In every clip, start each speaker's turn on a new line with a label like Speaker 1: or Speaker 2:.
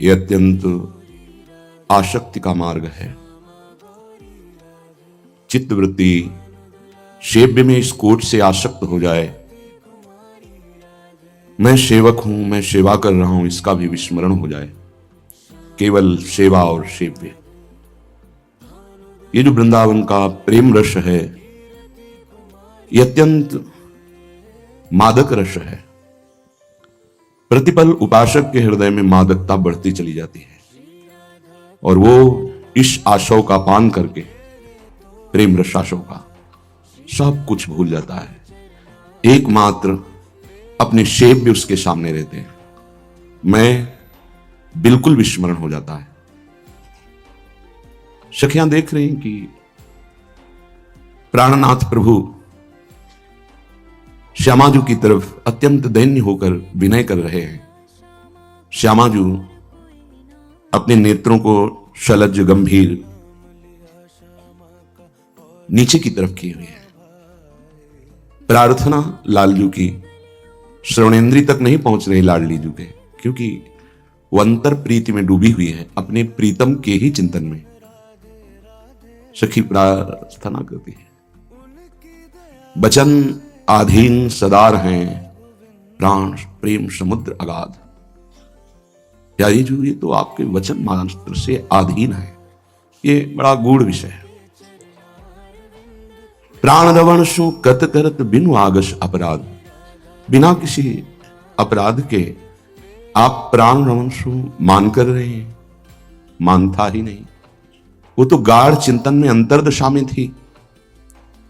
Speaker 1: ये अत्यंत आसक्ति का मार्ग है। चित्तवृत्ति सेव्य में इस कोट से आसक्त हो जाए, मैं सेवक हूं, मैं सेवा कर रहा हूं, इसका भी विस्मरण हो जाए, केवल सेवा और सेव्य। ये जो वृंदावन का प्रेम रस है, ये अत्यंत मादक रस है। प्रतिपल उपासक के हृदय में मादकता बढ़ती चली जाती है और वो इस आशव का पान करके, प्रेम रसाशव का, सब कुछ भूल जाता है। एकमात्र अपने सेव्य उसके सामने रहते हैं, मैं बिल्कुल विस्मरण हो जाता है। सखियां देख रही हैं कि प्राणनाथ प्रभु श्यामाजू की तरफ अत्यंत दैन्य होकर विनय कर रहे हैं। श्यामाजू अपने नेत्रों को शलज गंभीर नीचे की तरफ किए हुए हैं। प्रार्थना लालजू की श्रवणेन्द्री तक नहीं पहुंच रही लाडली जू के, क्योंकि वो अंतर प्रीति में डूबी हुई है, अपने प्रीतम के ही चिंतन में। सखी प्रार्थना करती है, बचन आधीन सदार हैं, प्राण प्रेम समुद्र अगाध। प्यारी जू, ये तो आपके वचन मात्र से आधीन है। ये बड़ा गूढ़ विषय है। प्राण रवण सु कत करत बिनु आगस अपराध। बिना किसी अपराध के आप प्राण रवण सु मान कर रहे हैं। मान था ही नहीं, वो तो गाढ़ चिंतन में अंतर्दशा में थी।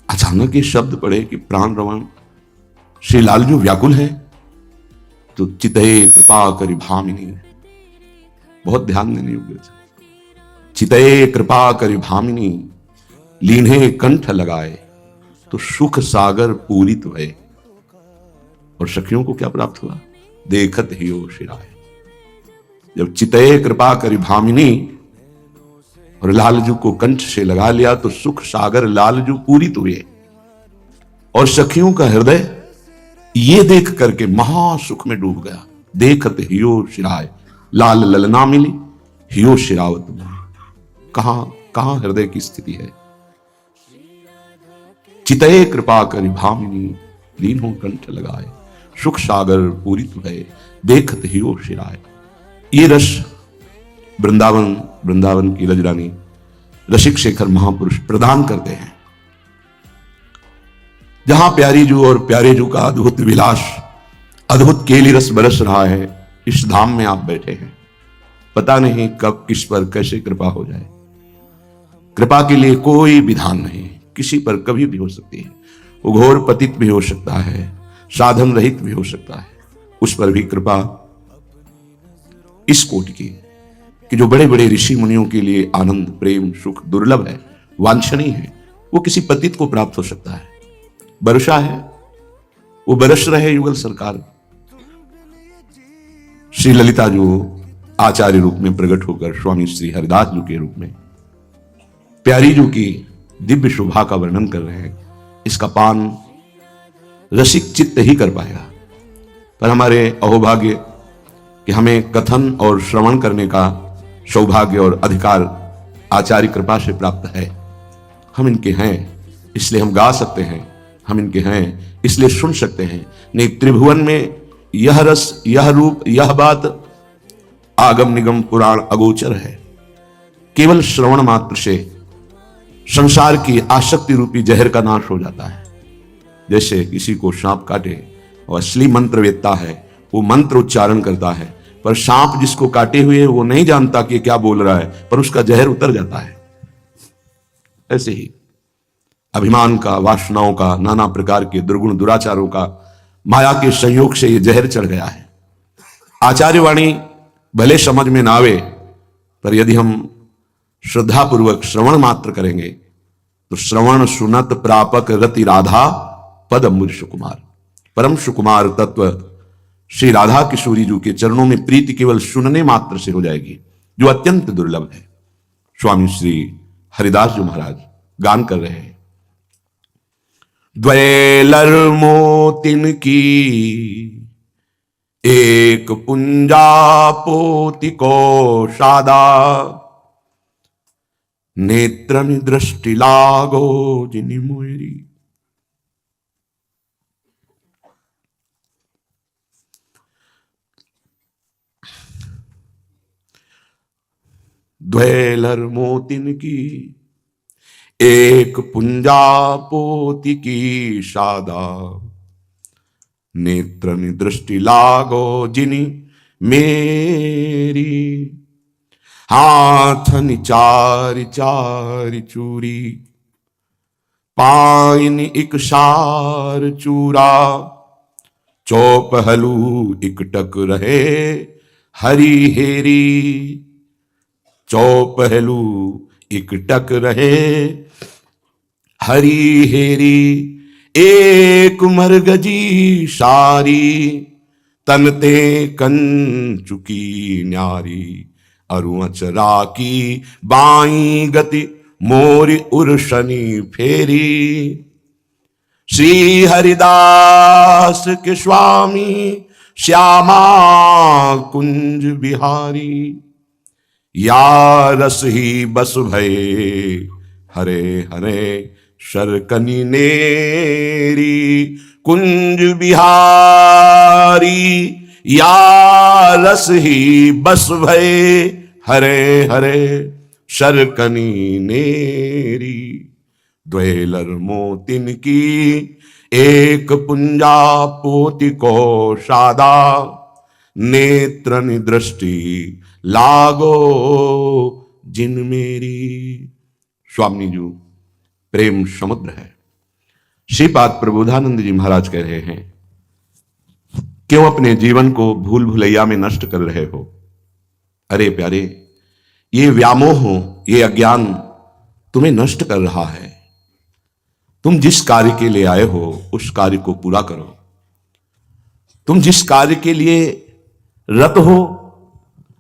Speaker 1: अचानक ये शब्द पड़े कि प्राण रवण श्री लालजू व्याकुल है, तो चितये कृपा करि भामिनी। बहुत ध्यान देने योग्य। चितये कृपा करि भामिनी, लीन्हे कंठ लगाए, तो सुख सागर पूरित भये। और सखियों को क्या प्राप्त हुआ? देखत ही हो शिराए। जब चितये कृपा करि भामिनी और लालजू को कंठ से लगा लिया, तो सुख सागर लालजू पूरित हुए। और सखियों का हृदय ये देख करके महासुख में डूब गया। देखत हियो शिराय, लाल ललना मिली, हियो शिरावत। कहां हृदय की स्थिति है? चितये कृपा करि भामिनी, लीन्हो कंठ लगाए, सुख सागर पूरित भये, देखत हियो शिराय। ये रस वृंदावन की रजरानी रसिक शेखर महापुरुष प्रदान करते हैं। जहां प्यारी जू और प्यारे जू का अद्भुत विलास, अद्भुत केली रस बरस रहा है, इस धाम में आप बैठे हैं। पता नहीं कब किस पर कैसे कृपा हो जाए। कृपा के लिए कोई विधान नहीं, किसी पर कभी भी हो सकती है। वो घोर पतित भी हो सकता है, साधन रहित भी हो सकता है, उस पर भी कृपा इस कोटि की कि जो बड़े बड़े ऋषि मुनियों के लिए आनंद प्रेम सुख दुर्लभ है, वांछनीय है, वो किसी पतित को प्राप्त हो सकता है। वर्षा है, वो बरस रहे युगल सरकार। श्री ललिता जो आचार्य रूप में प्रकट होकर स्वामी श्री हरिदास जी के रूप में प्यारी जू की दिव्य शोभा का वर्णन कर रहे हैं, इसका पान रसिक चित्त ही कर पाएगा। पर हमारे अहोभाग्य कि हमें कथन और श्रवण करने का सौभाग्य और अधिकार आचार्य कृपा से प्राप्त है। हम इनके हैं इसलिए हम गा सकते हैं, हम इनके हैं इसलिए सुन सकते हैं। नहीं, त्रिभुवन में यह रस, यह रूप, यह बात आगम निगम पुराण अगोचर है। केवल श्रवण मात्र से संसार की आसक्ति रूपी जहर का नाश हो जाता है। जैसे किसी को सांप काटे और असली मंत्रवेत्ता है, वो मंत्र उच्चारण करता है, पर सांप जिसको काटे हुए वो नहीं जानता कि क्या बोल रहा है, पर उसका जहर उतर जाता है। ऐसे ही अभिमान का, वासनाओं का, नाना प्रकार के दुर्गुण दुराचारों का माया के संयोग से ये जहर चढ़ गया है। आचार्यवाणी भले समझ में ना आवे, पर यदि हम श्रद्धापूर्वक श्रवण मात्र करेंगे तो श्रवण सुनत प्रापक रति राधा पद अम्बुज सुकुमार। परम सुकुमार तत्व श्री राधा किशोरी जी के चरणों में प्रीति केवल सुनने मात्र से हो जाएगी, जो अत्यंत दुर्लभ है। स्वामी श्री हरिदास जी महाराज गान कर रहे हैं, द्वैलर मोतिन की एक पुंजा पोति को शादा, नेत्र दृष्टि लागो जिनि मोरी। द्वेलर मोतिन की एक पुंजा पोति की शादा, नेत्र दृष्टि लागो जिनि मेरी। हाथनि चारि चारि चूरी, पाइनि इक सार चूरा। चौपहलू इकटक रहे हरी हेरी, चौपहलू इकटक रहे हरी हेरी। एक मरगजी सारी, तनते कंचुकी न्यारी। अरुअचरा की बाई गति, मोरी उर्शनी फेरी। श्री हरिदास के स्वामी, श्यामा कुंज बिहारी। या रस ही बस भये, हरे हरे शरकनी नेरी। कुंज बिहारी, या रस ही बस भये, हरे हरे शरकनी नेरी। द्वेलर मोतिन की एक पुंजा पोति को शादा, नेत्र दृष्टि लागो जिन मेरी। स्वामी जी प्रेम समुद्र है। श्रीपाद प्रबोधानंद जी महाराज कह रहे हैं, क्यों अपने जीवन को भूल भुलैया में नष्ट कर रहे हो? अरे प्यारे, ये व्यामोह, ये अज्ञान तुम्हें नष्ट कर रहा है। तुम जिस कार्य के लिए आए हो उस कार्य को पूरा करो। तुम जिस कार्य के लिए रत हो,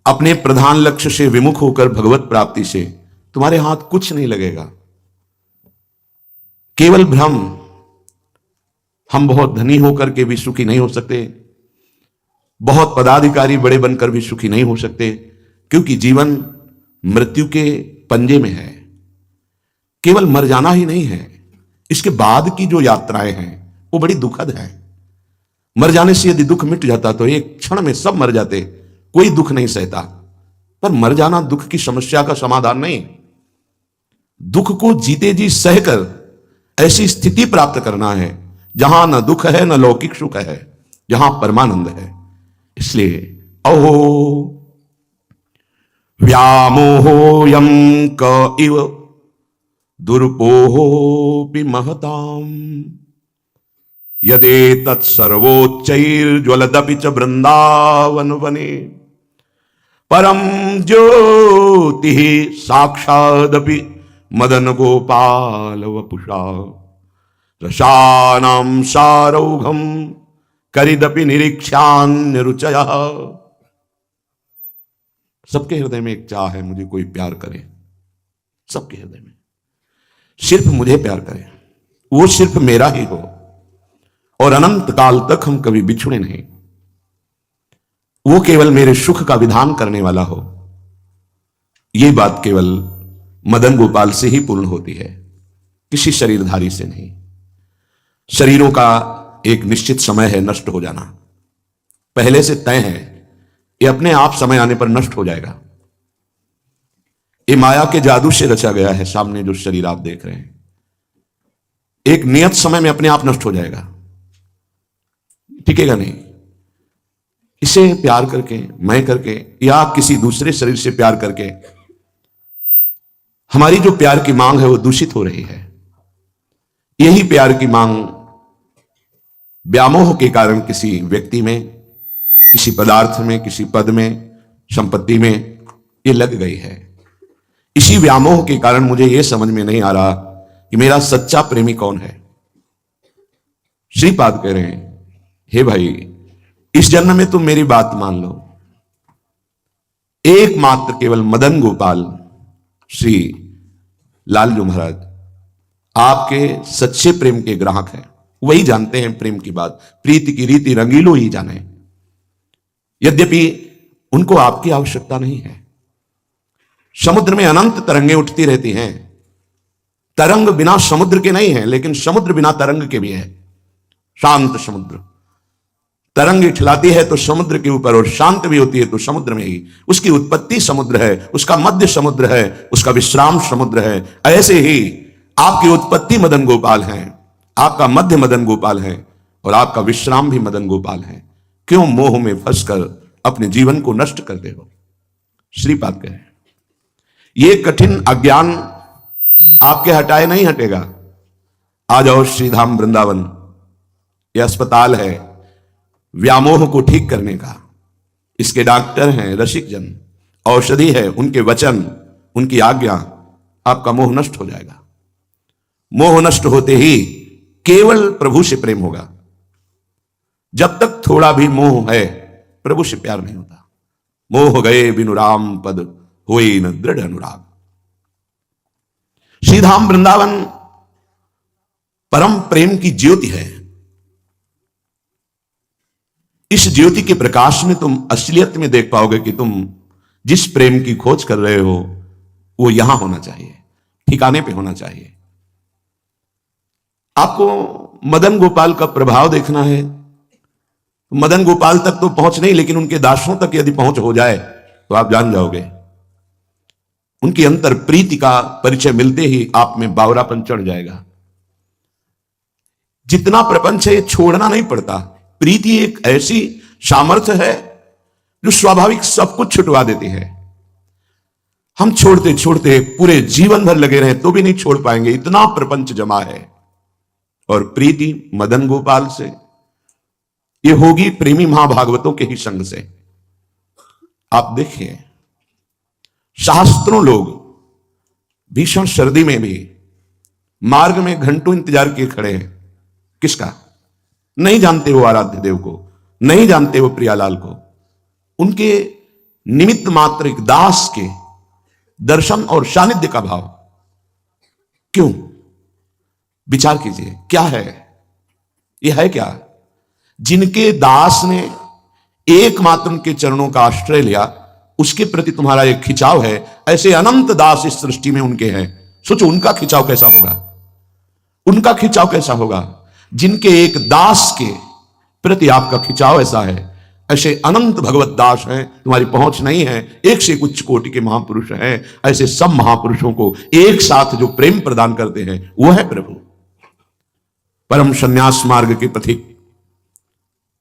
Speaker 1: अपने प्रधान लक्ष्य से विमुख होकर भगवत प्राप्ति से तुम्हारे हाथ कुछ नहीं लगेगा। केवल भ्रम। हम बहुत धनी होकर के भी सुखी नहीं हो सकते, बहुत पदाधिकारी बड़े बनकर भी सुखी नहीं हो सकते, क्योंकि जीवन मृत्यु के पंजे में है। केवल मर जाना ही नहीं है, इसके बाद की जो यात्राएं हैं वो बड़ी दुखद है। मर जाने से यदि दुख मिट जाता तो एक क्षण में सब मर जाते, कोई दुख नहीं सहता। पर मर जाना दुख की समस्या का समाधान नहीं। दुख को जीते जी सहकर ऐसी स्थिति प्राप्त करना है जहां न दुख है न लौकिक सुख है, जहां परमानंद है। इसलिए अहो व्यामोहोयं क इव दुर्पोहोपि महताम, यदे तत्सर्वोच्चैर्ज्वलदपि च वृंदावन वने। परम ज्योति साक्षादपि मदन गोपाल वपुषा। रसानां सारौघम करिदपि निरीक्षान्य रुचया। सबके हृदय में एक चाह है, मुझे कोई प्यार करे। सबके हृदय में सिर्फ मुझे प्यार करे, वो सिर्फ मेरा ही हो, और अनंत काल तक हम कभी बिछुड़े नहीं। वो केवल मेरे सुख का विधान करने वाला हो। ये बात केवल मदन गोपाल से ही पूर्ण होती है, किसी शरीरधारी से नहीं। शरीरों का एक निश्चित समय है नष्ट हो जाना, पहले से तय है। ये अपने आप समय आने पर नष्ट हो जाएगा। ये माया के जादू से रचा गया है। सामने जो शरीर आप देख रहे हैं, एक नियत समय में अपने आप नष्ट हो जाएगा, टिकेगा नहीं। इसे प्यार करके, मैं करके, या किसी दूसरे शरीर से प्यार करके हमारी जो प्यार की मांग है वो दूषित हो रही है। यही प्यार की मांग व्यामोह के कारण किसी व्यक्ति में, किसी पदार्थ में, किसी पद में, संपत्ति में ये लग गई है। इसी व्यामोह के कारण मुझे यह समझ में नहीं आ रहा कि मेरा सच्चा प्रेमी कौन है। श्रीपाद कह रहे हैं, हे भाई, इस जन्म में तुम मेरी बात मान लो। एकमात्र केवल मदन गोपाल श्री लालजू महाराज आपके सच्चे प्रेम के ग्राहक हैं। वही जानते हैं प्रेम की बात। प्रीति की रीति रंगीलो ही जाने। यद्यपि उनको आपकी आवश्यकता नहीं है। समुद्र में अनंत तरंगें उठती रहती हैं। तरंग बिना समुद्र के नहीं है, लेकिन समुद्र बिना तरंग के भी है। शांत समुद्र, तरंग इठलाती है तो समुद्र के ऊपर, और शांत भी होती है तो समुद्र में ही। उसकी उत्पत्ति समुद्र है, उसका मध्य समुद्र है, उसका विश्राम समुद्र है। ऐसे ही आपकी उत्पत्ति मदन गोपाल है, आपका मध्य मदन गोपाल है, और आपका विश्राम भी मदन गोपाल है। क्यों मोह में फंसकर अपने जीवन को नष्ट करते हो? श्रीपाद कहे ये कठिन अज्ञान आपके हटाए नहीं हटेगा। आ जाओ श्रीधाम वृंदावन, यह अस्पताल है व्यामोह को ठीक करने का। इसके डॉक्टर हैं रसिक जन, औषधि है उनके वचन, उनकी आज्ञा। आपका मोह नष्ट हो जाएगा। मोह नष्ट होते ही केवल प्रभु से प्रेम होगा। जब तक थोड़ा भी मोह है, प्रभु से प्यार नहीं होता। मोह गए बिनु राम पद, होई न दृढ़ अनुराग। श्रीधाम वृंदावन परम प्रेम की ज्योति है। इस ज्योति के प्रकाश में तुम असलियत में देख पाओगे कि तुम जिस प्रेम की खोज कर रहे हो वो यहां होना चाहिए, ठिकाने पे होना चाहिए। आपको मदन गोपाल का प्रभाव देखना है। मदन गोपाल तक तो पहुंच नहीं, लेकिन उनके दासों तक यदि पहुंच हो जाए तो आप जान जाओगे। उनकी अंतर प्रीति का परिचय मिलते ही आप में बावरापन चढ़ जाएगा। जितना प्रपंच है छोड़ना नहीं पड़ता। प्रीति एक ऐसी सामर्थ्य है जो स्वाभाविक सब कुछ छुटवा देती है। हम छोड़ते छोड़ते पूरे जीवन भर लगे रहे तो भी नहीं छोड़ पाएंगे, इतना प्रपंच जमा है। और प्रीति मदन गोपाल से ये होगी प्रेमी महाभागवतों के ही संग से। आप देखिए शास्त्रों लोग भीषण सर्दी में भी मार्ग में घंटों इंतजार किए खड़े हैं। किसका? नहीं जानते वो आराध्य देव को, नहीं जानते वो प्रियालाल को। उनके निमित्त मात्र एक दास के दर्शन और सानिध्य का भाव। क्यों? विचार कीजिए, क्या है यह? है क्या? जिनके दास ने एकमात्र उनके चरणों का आश्रय लिया, उसके प्रति तुम्हारा एक खिंचाव है। ऐसे अनंत दास इस सृष्टि में उनके हैं। सोचो उनका खिंचाव कैसा होगा, उनका खिंचाव कैसा होगा। जिनके एक दास के प्रति आपका खिंचाव ऐसा है, ऐसे अनंत भगवत दास हैं, तुम्हारी पहुंच नहीं है। एक से उच्च कोटि के महापुरुष हैं। ऐसे सब महापुरुषों को एक साथ जो प्रेम प्रदान करते हैं वो है प्रभु। परम संन्यास मार्ग के पथिक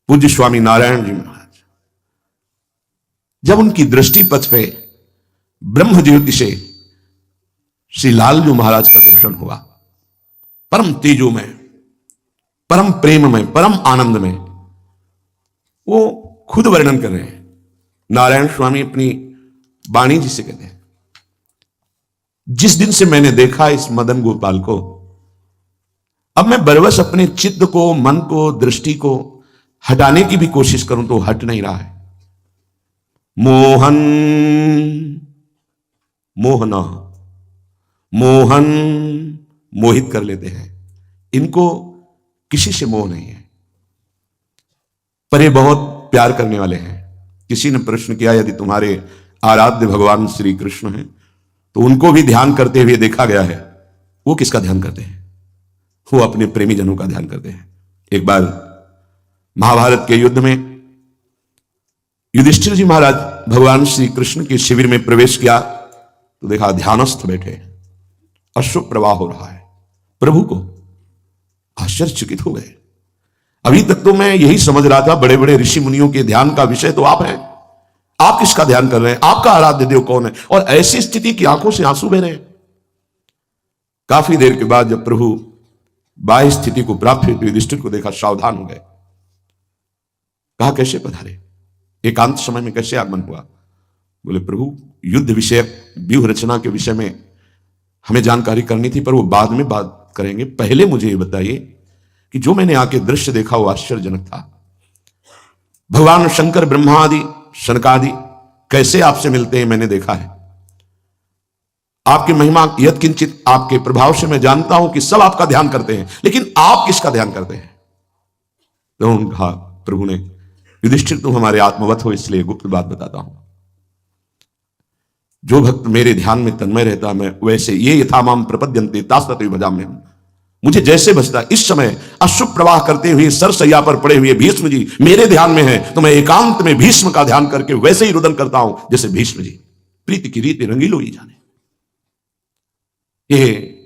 Speaker 1: पूज्य स्वामी नारायण जी महाराज, जब उनकी दृष्टि पथ पे ब्रह्म ज्योति से श्री लालजू महाराज का दर्शन हुआ, परम तेजो में, परम प्रेम में, परम आनंद में, वो खुद वर्णन कर रहे हैं। नारायण स्वामी अपनी वाणी जी से कहते हैं, जिस दिन से मैंने देखा इस मदन गोपाल को, अब मैं बरवस अपने चित्त को, मन को, दृष्टि को हटाने की भी कोशिश करूं तो हट नहीं रहा है। मोहन मोहना, मोहन मोहित कर लेते हैं। इनको किसी से मोह नहीं है, पर ये बहुत प्यार करने वाले हैं। किसी ने प्रश्न किया, यदि तुम्हारे आराध्य भगवान श्री कृष्ण हैं तो उनको भी ध्यान करते हुए देखा गया है। वो किसका ध्यान करते हैं? वो अपने प्रेमी जनों का ध्यान करते हैं। एक बार महाभारत के युद्ध में युधिष्ठिर जी महाराज भगवान श्री कृष्ण के शिविर में प्रवेश किया तो देखा ध्यानस्थ बैठे, अश्रु प्रवाह हो रहा है। प्रभु को आश्चर्यचकित हो गए। अभी तक तो मैं यही समझ रहा था बड़े बड़े ऋषि मुनियों के ध्यान का विषय तो आप हैं, आप किसका ध्यान कर रहे हैं? आपका आराध्य देव कौन है? और ऐसी स्थिति की आंखों से आंसू बह रहे हैं। काफी देर के बाद जब प्रभु बाह्य स्थिति को प्राप्त हुई तो युधिष्ठिर को देखा, सावधान हो गए। कहा कैसे पधारे, एकांत समय में कैसे आगमन हुआ? बोले प्रभु युद्ध विषय व्यूह रचना के विषय में हमें जानकारी करनी थी, पर वो बाद में बात करेंगे। पहले मुझे ये बताइए कि जो मैंने आके दृश्य देखा वो आश्चर्यजनक था। भगवान शंकर, ब्रह्मा आदि, शनकादि कैसे आपसे मिलते हैं मैंने देखा है। आपकी महिमा यत्किंचित, आपके प्रभाव से मैं जानता हूं कि सब आपका ध्यान करते हैं, लेकिन आप किसका ध्यान करते हैं? तो कहा प्रभु ने, युधिष्ठिर तुम हमारे आत्मवत हो, इसलिए गुप्त बात बताता हूं। जो भक्त मेरे ध्यान में तन्मय रहता, मैं वैसे ये यथामाम प्रपद्यन्ते तास्तते भजाम्यहम्, मुझे जैसे बचता। इस समय अश्रु प्रवाह करते हुए सरसैया पर पड़े हुए भीष्म जी मेरे ध्यान में हैं, तो मैं एकांत में भीष्म का ध्यान करके वैसे ही रुदन करता हूं जैसे भीष्म जी। प्रीति की रीति रंगीलो ही जाने। ये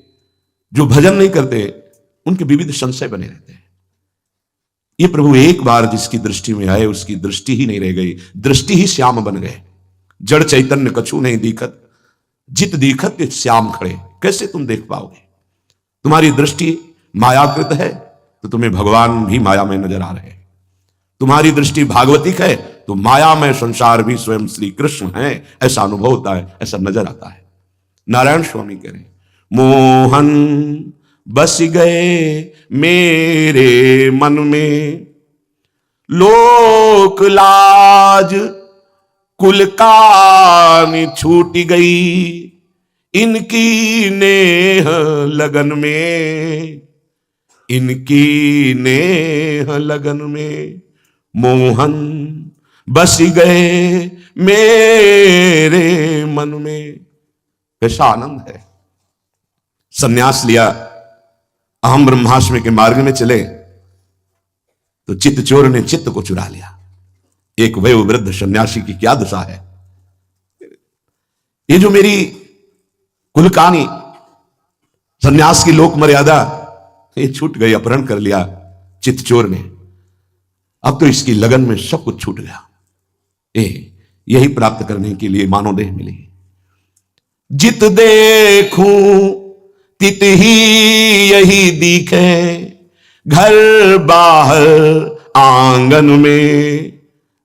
Speaker 1: जो भजन नहीं करते उनके विविध संशय बने रहते हैं। ये प्रभु एक बार जिसकी दृष्टि में आए उसकी दृष्टि ही नहीं रह गई, दृष्टि ही श्याम बन गए। जड़ चैतन्य कछु नहीं दिखत, जित दिखत के श्याम खड़े। कैसे तुम देख पाओगे? तुम्हारी दृष्टि मायाकृत है तो तुम्हें भगवान भी माया में नजर आ रहे हैं। तुम्हारी दृष्टि भागवतिक है तो माया में संसार भी स्वयं श्री कृष्ण है, ऐसा अनुभव होता है, ऐसा नजर आता है। नारायण स्वामी कह रहे हैं, मोहन बस गए मेरे मन में, लोक लाज कुल कान छूट गई, इनकी नेह लगन में, इनकी नेह लगन में, मोहन बस गए मेरे मन में। कैसा आनंद है। सन्यास लिया, अहम ब्रह्मास्मि के मार्ग में चले तो चित्त चोर ने चित्त को चुरा लिया। एक वयोवृद्ध सन्यासी की क्या दशा है। ये जो मेरी कुल कहानी, सन्यास की लोक मर्यादा, ये छूट गई, अपहरण कर लिया चित्त चोर ने। अब तो इसकी लगन में सब कुछ छूट गया। यही प्राप्त करने के लिए मानव देह मिली। जित देखूं तित ही यही दिखे, घर बाहर आंगन में,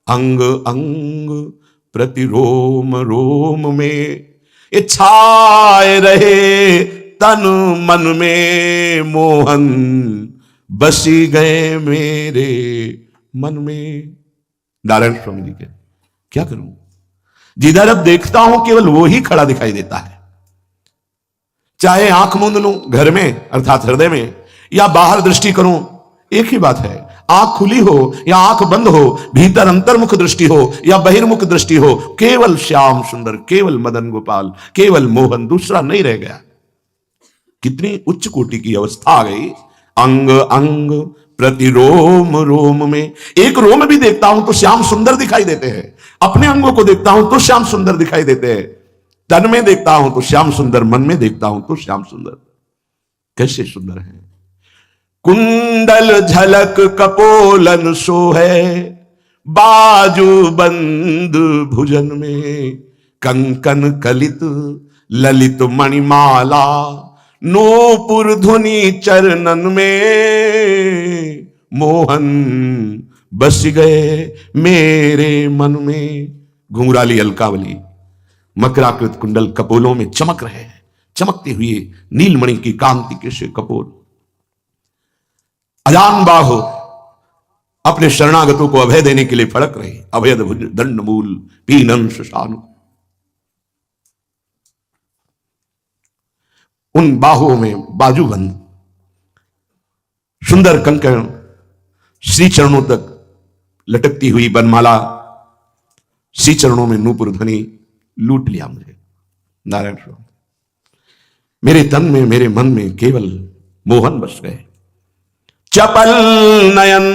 Speaker 1: अंग अंग प्रति रोम रोम में, ये छाए रहे तन मन में, मोहन बसी गए मेरे मन में। नारायण स्वामी जी के क्या करूं, जिधर अब देखता हूं केवल वो ही खड़ा दिखाई देता है। चाहे आंख मूंद लूं घर में अर्थात हृदय में, या बाहर दृष्टि करूं, एक ही बात है। आंख खुली हो या आंख बंद हो, भीतर अंतर्मुख दृष्टि हो या बहिर्मुख दृष्टि हो, केवल श्याम सुंदर, केवल मदन गोपाल, केवल मोहन, दूसरा नहीं रह गया। कितनी उच्च कोटि की अवस्था आ गई। अंग अंग प्रति रोम रोम में, एक रोम भी देखता हूं तो श्याम सुंदर दिखाई देते हैं। अपने अंगों को देखता हूं तो श्याम सुंदर दिखाई देते हैं। तन में देखता हूं तो श्याम सुंदर, मन में देखता हूं तो श्याम सुंदर। कैसे सुंदर है। कुंडल झलक कपोलन सो है, बाजू बंद भुजन में, कंकन कलित ललित मणिमाला, नूपुर धुनि चरणन में, मोहन बस गए मेरे मन में। घुंघराली अलकावली मकराकृत कुंडल कपोलों में चमक रहे हैं, चमकते हुए नीलमणि की कांति के से कपोल। अजान बाहु अपने शरणागतों को अभय देने के लिए फड़क रहे, अभय दंड मूल पीनन शशानु। उन बाहुओं में बाजूबंद, सुंदर कंकण, श्री चरणों तक लटकती हुई बनमाला, श्री चरणों में नूपुर ध्वनि। लूट लिया मुझे नारायण स्वामी। मेरे तन में मेरे मन में केवल मोहन बस गए। चपल नयन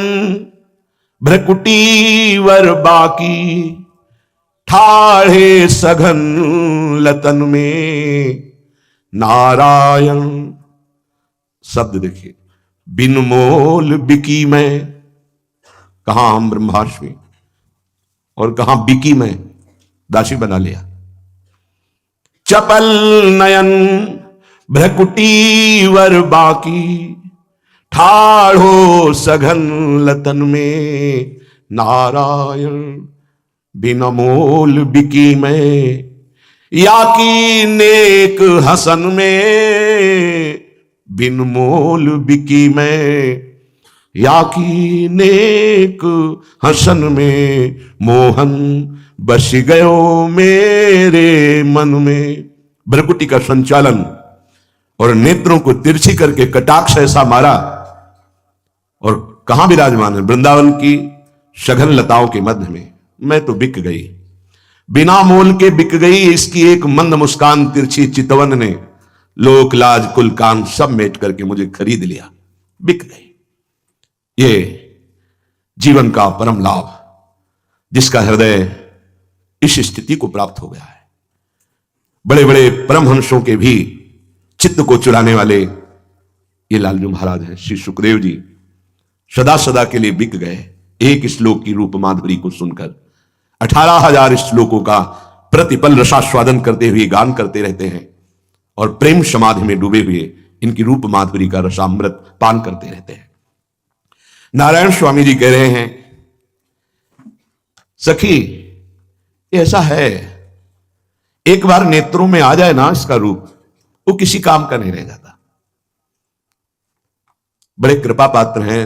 Speaker 1: भ्रकुटी वर बाकी, ठाढ़े सघन लतन में, नारायण। शब्द देखिए, बिन मोल बिकी मैं, कहां हम ब्रह्माष्टमी और कहां बिकी मैं, दासी बना लिया। चपल नयन भ्रकुटी वर बाकी, ठाढ़ो सघन लतन में, नारायण। बिन मोल बिकी मैं, या की नेक हसन में, बिन मोल बिकी मैं, या की नेक हसन में, मोहन बस गयो मेरे मन में। भ्रकुटी का संचालन और नेत्रों को तिरछी करके कटाक्ष ऐसा मारा। और कहां विराजमान है? वृंदावन की सघन लताओं के मध्य में मैं तो बिक गई, बिना मोल के बिक गई। इसकी एक मंद मुस्कान तिरछी चितवन ने लोक लाज कुल कान सब मेट करके मुझे खरीद लिया, बिक गई। ये जीवन का परम लाभ, जिसका हृदय इस स्थिति को प्राप्त हो गया है। बड़े बड़े परमहंसों के भी चित्त को चुराने वाले ये लालजू महाराज हैं। श्री सुखदेव जी सदा सदा के लिए बिक गए। एक श्लोक की रूप माधुरी को सुनकर 18,000 श्लोकों का प्रतिपल रसास्वादन करते हुए गान करते रहते हैं और प्रेम समाधि में डूबे हुए इनकी रूप माधुरी का रसामृत पान करते रहते हैं। नारायण स्वामी जी कह रहे हैं, सखी ऐसा है, एक बार नेत्रों में आ जाए ना इसका रूप, वो किसी काम का नहीं रह जाता। बड़े कृपा पात्र हैं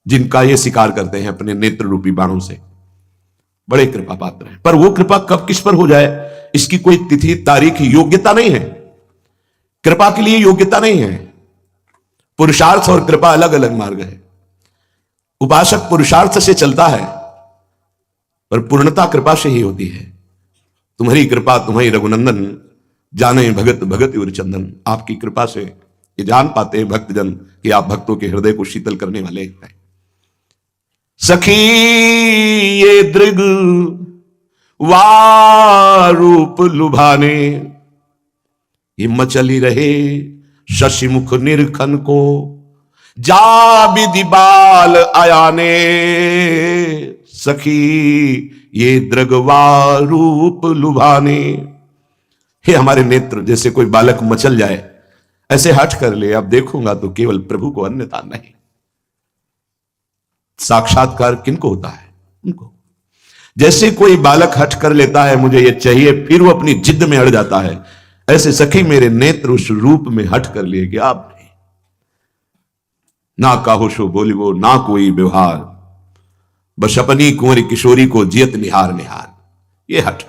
Speaker 1: जिनका ये शिकार करते हैं अपने नेत्र रूपी बाणों से, बड़े कृपा पात्र हैं। पर वो कृपा कब किस पर हो जाए इसकी कोई तिथि तारीख योग्यता नहीं है। कृपा के लिए योग्यता नहीं है। पुरुषार्थ और कृपा अलग अलग मार्ग है। उपासक पुरुषार्थ से चलता है पर पूर्णता कृपा से ही होती है। तुम्हारी कृपा तुम्हारी रघुनंदन, जाने भगत भगत उर चंदन। आपकी कृपा से ये जान पाते हैं भक्तजन कि आप भक्तों के हृदय को शीतल करने वाले हैं। सखी ये दृग वारूप लुभाने, ये मचली रहे शशिमुख निरखन को, जा विधि बाल आयाने। सखी ये दृगवा रूप लुभाने, हे हमारे नेत्र जैसे कोई बालक मचल जाए ऐसे हट कर ले, अब देखूंगा तो केवल प्रभु को, अन्यथा नहीं। साक्षात्कार किनको होता है? उनको। जैसे कोई बालक हट कर लेता है मुझे ये चाहिए, फिर वो अपनी जिद में अड़ जाता है, ऐसे सखी मेरे नेत्र उस रूप में हट कर लिए कि आप नहीं, ना काहो शो बोलिवो ना कोई व्यवहार, बस अपनी कुंवरी किशोरी को जियत निहार निहार। ये हट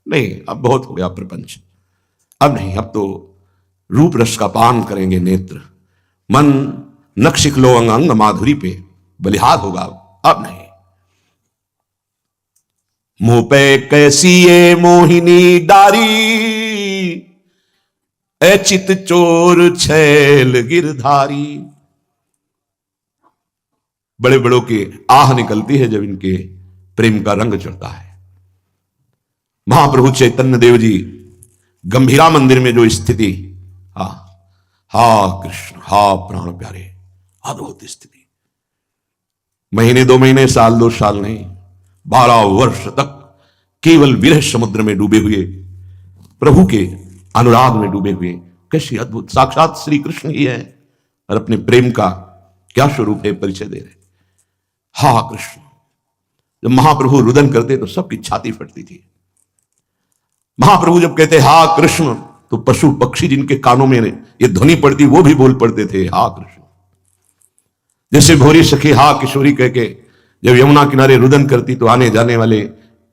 Speaker 1: नहीं, अब बहुत हो गया प्रपंच, अब नहीं, अब तो रूप रस का पान करेंगे नेत्र। मन नक्शिक लो अंग अंग माधुरी पे बलिहार होगा, अब नहीं। मुंह पे कैसी ये मोहिनी डारी, चित चोर छैल गिरधारी। बड़े बड़ों की आह निकलती है जब इनके प्रेम का रंग चढ़ता है। महाप्रभु चैतन्य देव जी गंभीरा मंदिर में जो स्थिति, हा कृष्ण, हा प्राण प्यारे, अद्भुत स्थिति। महीने 2 महीने, साल 2 साल नहीं, 12 वर्ष तक केवल विरह समुद्र में डूबे हुए, प्रभु के अनुराग में डूबे हुए, कैसी अद्भुत, साक्षात श्री कृष्ण ही है और अपने प्रेम का क्या स्वरूप है परिचय दे रहे। हा कृष्ण, जब महाप्रभु रुदन करते तो सबकी छाती फटती थी। महाप्रभु जब कहते हा कृष्ण तो पशु पक्षी जिनके कानों में ये ध्वनि पड़ती वो भी बोल पड़ते थे हा कृष्ण। जैसे भोरी सखी हा किशोरी कह के जब यमुना किनारे रुदन करती तो आने जाने वाले,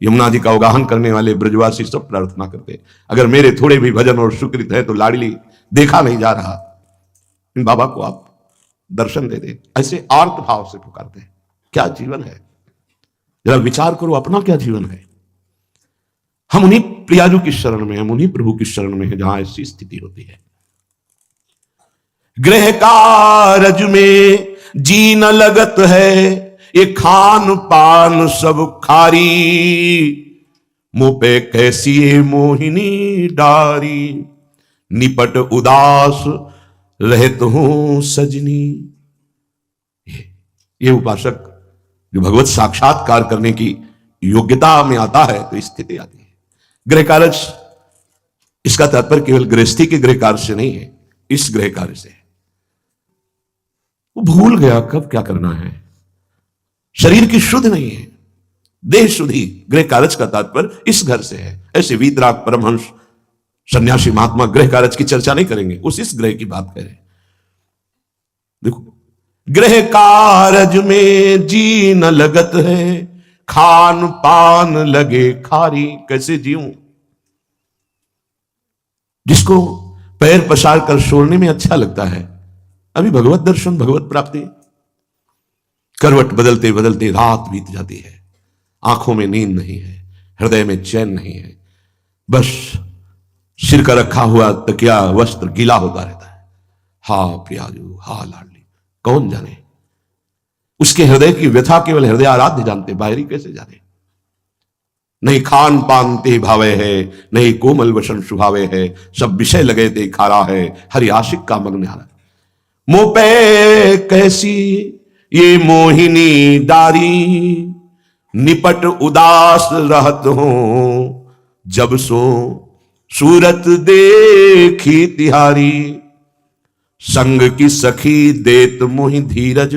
Speaker 1: यमुना जी का अवगाहन करने वाले ब्रजवासी सब प्रार्थना करते, अगर मेरे थोड़े भी भजन और सुकृत है तो लाडली देखा नहीं जा रहा, इन बाबा को आप दर्शन दे दे। ऐसे आर्त भाव से पुकारते हैं। क्या जीवन है, जरा विचार करो अपना क्या जीवन है। हम उन्हीं प्रियाजू की शरण में, हम उन्हीं प्रभु की शरण में है जहां ऐसी स्थिति होती है। गृह कारज में जी न लगत है, ये खान पान सब खारी, मुंह पे कैसी ये मोहिनी डारी, निपट उदास रहत हूं सजनी। ये उपासक जो भगवत साक्षात्कार करने की योग्यता में आता है तो स्थिति आती है। गृह कार्य, इसका तात्पर्य केवल गृहस्थी के गृह कार्य से नहीं है, इस गृह कार्य से। वो भूल गया कब क्या करना है, शरीर की शुद्ध नहीं है, देह शुद्धि। गृह कार्य का तात्पर्य इस घर से है। ऐसे वीतराग परमहंस सन्यासी महात्मा गृह कार्य की चर्चा नहीं करेंगे, उस इस ग्रह की बात करें। देखो, गृह कार्य में जी न लगत है, खान पान लगे खारी, कैसे जीऊं। जिसको पैर पसार कर सोने में अच्छा लगता है, अभी भगवत दर्शन भगवत प्राप्ति करवट बदलते बदलते रात बीत जाती है, आंखों में नींद नहीं है, हृदय में चैन नहीं है, बस सिर का रखा हुआ तकिया वस्त्र गीला होता रहता है। हा प्रियाजू, हा लाडली, कौन जाने उसके हृदय की व्यथा केवल हृदय आराध्य जानते, बाहरी कैसे जाने। नहीं खान पान ते भावे है, नहीं कोमल वसन सुभावे है, सब विषय लगे ते खारा है, हरि आशिक का मग्न हारा। मोह पे कैसी ये मोहिनी डारी, निपट उदास रहत हो जब सो सूरत देखी तिहारी। संग की सखी देत मोहि धीरज,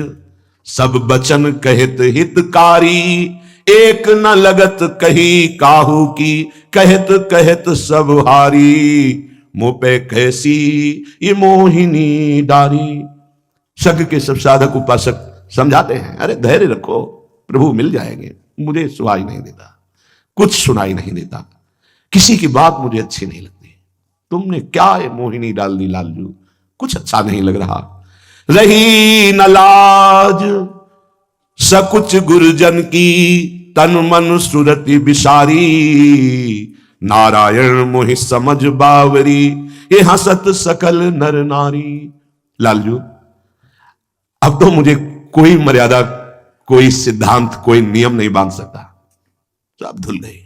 Speaker 1: सब बचन कहत हितकारी। एक न लगत कही काहू की, कहत कहत सब हारी। मुँह पे कैसी ये मोहिनी डारी। संग के सब साधक उपासक समझाते हैं, अरे धैर्य रखो, प्रभु मिल जाएंगे। मुझे सुनाई नहीं देता, कुछ सुनाई नहीं देता, किसी की बात मुझे अच्छी नहीं लगती। तुमने क्या ये मोहिनी डाल दी लालजू, कुछ अच्छा नहीं लग रहा। रही न लाज सकुच गुरुजन की, तन मन सुरति बिसारी। नारायण मोहि समझ बावरी, ये हसत सकल नर नारी। लालजू अब तो मुझे कोई मर्यादा, कोई सिद्धांत, कोई नियम नहीं बांध सकता, सब धुल गए।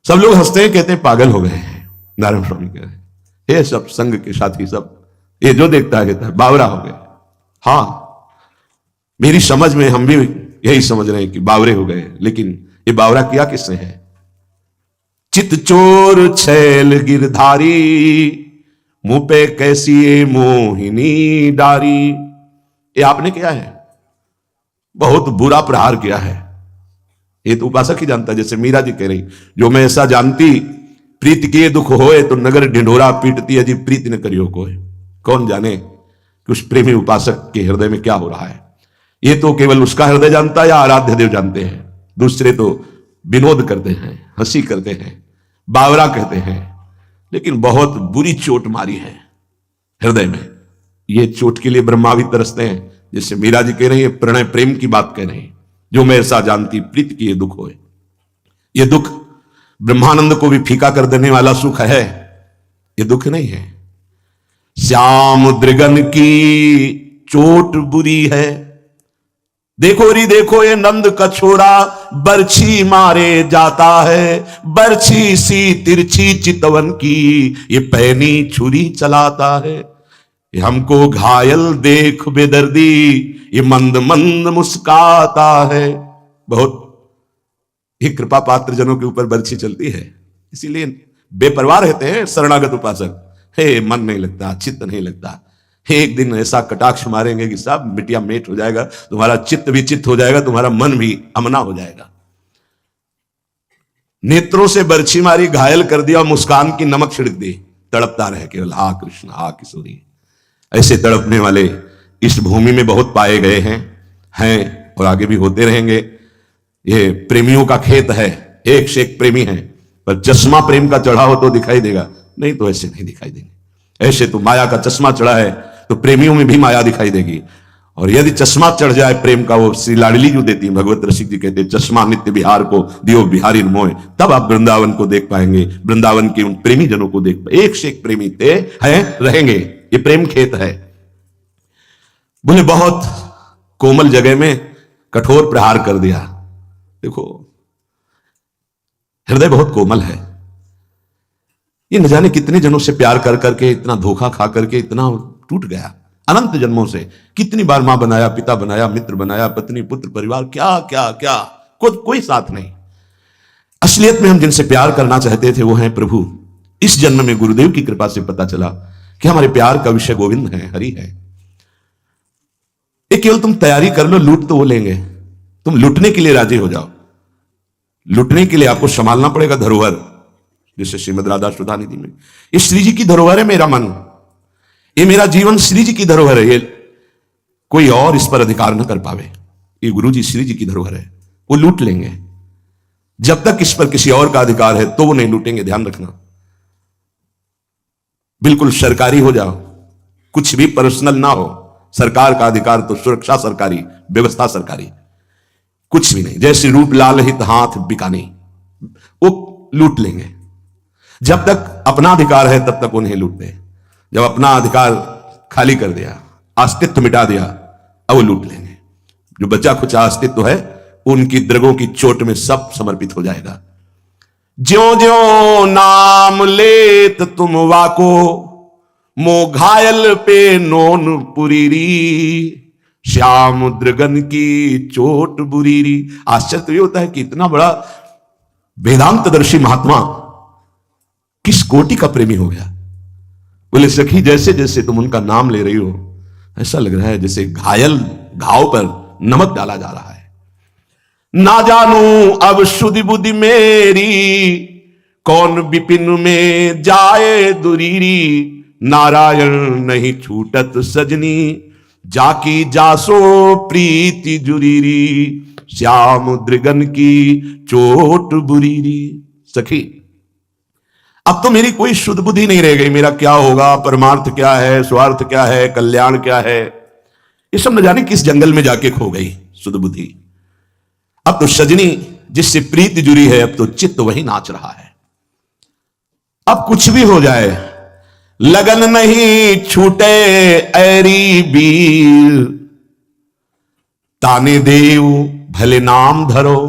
Speaker 1: सब लोग हंसते हैं, कहते हैं पागल हो गए हैं। नारायण स्वामी कह रहे हैं, ये सब संग के साथी सब, ये जो देखता है कहता है बावरा हो गए। हाँ, मेरी समझ में हम भी यही समझ रहे हैं कि बावरे हो गए, लेकिन ये बावरा किया किसने है? चित चोर छैल गिरधारी, मुंह पे कैसी ये मोहिनी डारी। ये आपने किया है, बहुत बुरा प्रहार किया है। ये तो उपासक ही जानता है। जैसे मीरा जी कह रही, जो मैं ऐसा जानती प्रीत किए दुख होए, तो नगर ढिंढोरा पीटती अजी प्रीत न करियो कोई। कौन जाने कि उस प्रेमी उपासक के हृदय में क्या हो रहा है। ये तो केवल उसका हृदय जानता है या आराध्य देव जानते हैं। दूसरे तो विनोद करते हैं, हंसी करते हैं, बावरा कहते हैं, लेकिन बहुत बुरी चोट मारी है हृदय में। ये चोट के लिए ब्रह्मा भी तरसते हैं। जैसे मीरा जी कह रही है, प्रणय प्रेम की बात कह रहे हैं, जो मैं ऐसा जानती प्रीत की ये दुख होए। ये दुख ब्रह्मानंद को भी फीका कर देने वाला सुख है, ये दुख नहीं है। श्याम दृगन की चोट बुरी है, देखो री देखो ये नंद का छोरा, बरछी मारे जाता है। बरछी सी तिरछी चितवन की, ये पैनी छुरी चलाता है। ये हमको घायल देख बेदर्दी, ये मंद मंद मुस्काता है। बहुत ही कृपा पात्र जनों के ऊपर बरछी चलती है, इसीलिए बेपरवाह रहते हैं शरणागत उपासक। हे मन नहीं लगता, चित्त नहीं लगता। एक दिन ऐसा कटाक्ष मारेंगे कि सब मिटिया मेट हो जाएगा, तुम्हारा चित्त भी चित्त हो जाएगा, तुम्हारा मन भी अमना हो जाएगा। नेत्रों से बरछी मारी, घायल कर दिया, मुस्कान की नमक छिड़क दी, तड़पता रहे केवल हा कृष्ण हा किशोरी। ऐसे तड़पने वाले इस भूमि में बहुत पाए गए हैं और आगे भी होते रहेंगे। ये प्रेमियों का खेत है, एक से एक प्रेमी है, पर चश्मा प्रेम का चढ़ा हो तो दिखाई देगा, नहीं तो ऐसे नहीं दिखाई देंगे। ऐसे तो माया का चश्मा चढ़ा है तो प्रेमियों में भी माया दिखाई देगी। और यदि चश्मा चढ़ जाए प्रेम का, वो श्री लाडली जो देती है, भगवत रसिक जी कहते हैं, चश्मा नित्य बिहार को दियो बिहारी मोय, तब आप वृंदावन को देख पाएंगे, वृंदावन के उन प्रेमी जनों को देख पाएंगे। एक से एक प्रेमी थे, हैं, रहेंगे। ये प्रेम खेत है। बोले बहुत कोमल जगह में कठोर प्रहार कर दिया। देखो हृदय बहुत कोमल है। ये न जाने कितने जनों से प्यार कर करके, इतना धोखा खा करके इतना टूट गया। अनंत जन्मों से कितनी बार मां बनाया, पिता बनाया, मित्र बनाया, पत्नी पुत्र परिवार, क्या क्या क्या, कोई साथ नहीं। असलियत में हम जिनसे प्यार करना चाहते थे वो हैं प्रभु। इस जन्म में गुरुदेव की कृपा से पता चला कि हमारे प्यार का विषय गोविंद है, हरि है। केवल तुम तैयारी कर लो, लूट तो वो लेंगे, तुम लूटने के लिए राजी हो जाओ। लूटने के लिए आपको संभालना पड़ेगा धरोहर। जैसे श्रीमद राधा सुधा निधि में, ये श्री जी की धरोहर है मेरा मन, ये मेरा जीवन श्री जी की धरोहर है, ये कोई और इस पर अधिकार न कर पावे। ये गुरु जी श्री जी की धरोहर है, वो लूट लेंगे। जब तक इस पर किसी और का अधिकार है तो वो नहीं लूटेंगे, ध्यान रखना। बिल्कुल सरकारी हो जाओ, कुछ भी पर्सनल ना हो। सरकार का अधिकार तो सुरक्षा सरकारी, व्यवस्था सरकारी, कुछ भी नहीं। जैसे रूप लाल हित हाथ बिकानी, वो लूट लेंगे। जब तक अपना अधिकार है तब तक उन्हें लूटते, जब अपना अधिकार खाली कर दिया, अस्तित्व मिटा दिया, अब वो लूट लेंगे। जो बचा खुचा अस्तित्व है उनकी द्रगों की चोट में सब समर्पित हो जाएगा। ज्यो ज्यो नाम लेत तुम वाको, मो घायल पे नोन पुरीरी, श्याम द्रगन की चोट बुरीरी। आश्चर्य तो ये होता है कि इतना बड़ा वेदांतदर्शी महात्मा किस कोटि का प्रेमी हो गया। बोले सखी जैसे जैसे तुम उनका नाम ले रही हो ऐसा लग रहा है जैसे घायल घाव पर नमक डाला जा रहा है। ना जानू अब शुद्धि बुद्धि मेरी, कौन विपिन में जाए दुरीरी, नारायण नहीं छूटत सजनी, जाकी जासो प्रीति जुरीरी, श्याम द्रगन की चोट बुरीरी। सखी अब तो मेरी कोई शुद्ध बुद्धि नहीं रह गई, मेरा क्या होगा, परमार्थ क्या है, स्वार्थ क्या है, कल्याण क्या है, ये सब न जाने किस जंगल में जाके खो गई शुद्ध बुद्धि। अब तो सजनी जिससे प्रीति जुड़ी है, अब तो चित्त वही नाच रहा है। अब कुछ भी हो जाए लगन नहीं छूटे ऐरी बीर, ताने देव भले नाम धरो,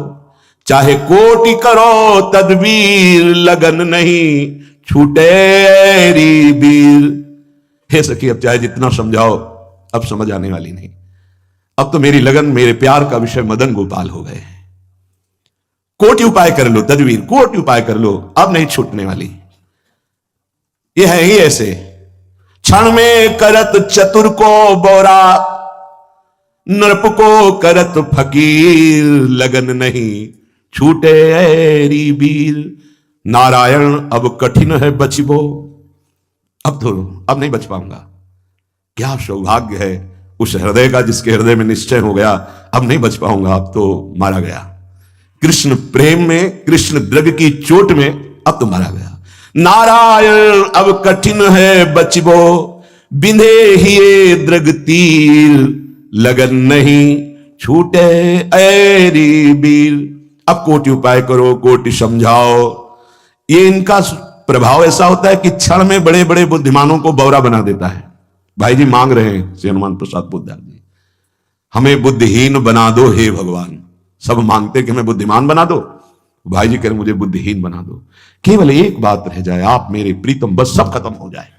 Speaker 1: चाहे कोटि करो तदबीर, लगन नहीं छूटे ऐरी बीर। हे सखी अब चाहे जितना समझाओ अब समझ आने वाली नहीं। अब तो मेरी लगन, मेरे प्यार का विषय मदन गोपाल हो गए। कोटि उपाय कर लो तदबीर, कोटि उपाय कर लो, अब नहीं छूटने वाली। ये है ही ऐसे, क्षण में करत चतुर को बोरा, नृप को करत फकीर, लगन नहीं छूटे ऐरी बीर, नारायण अब कठिन है बचबो। अब नहीं बच पाऊंगा। क्या सौभाग्य है उस हृदय का जिसके हृदय में निश्चय हो गया अब नहीं बच पाऊंगा, अब तो मारा गया। कृष्ण प्रेम में, कृष्ण द्रग की चोट में अब तो मारा गया। नारायण अब कठिन है बचबो, बिंधे ही द्रग तीर, लगन नहीं छूटे ऐरी बीर। अब कोटि उपाय करो, कोटि समझाओ। ये इनका प्रभाव ऐसा होता है कि क्षण में बड़े बड़े बुद्धिमानों को बौरा बना देता है। भाई जी मांग रहे हैं श्री हनुमान प्रसाद पोद्दार जी, हमें बुद्धिहीन बना दो हे भगवान। सब मांगते कि हमें बुद्धिमान बना दो, भाई जी कह रहे मुझे बुद्धिहीन बना दो। केवल एक बात रह जाए, आप मेरे प्रीतम, बस सब खत्म हो जाए।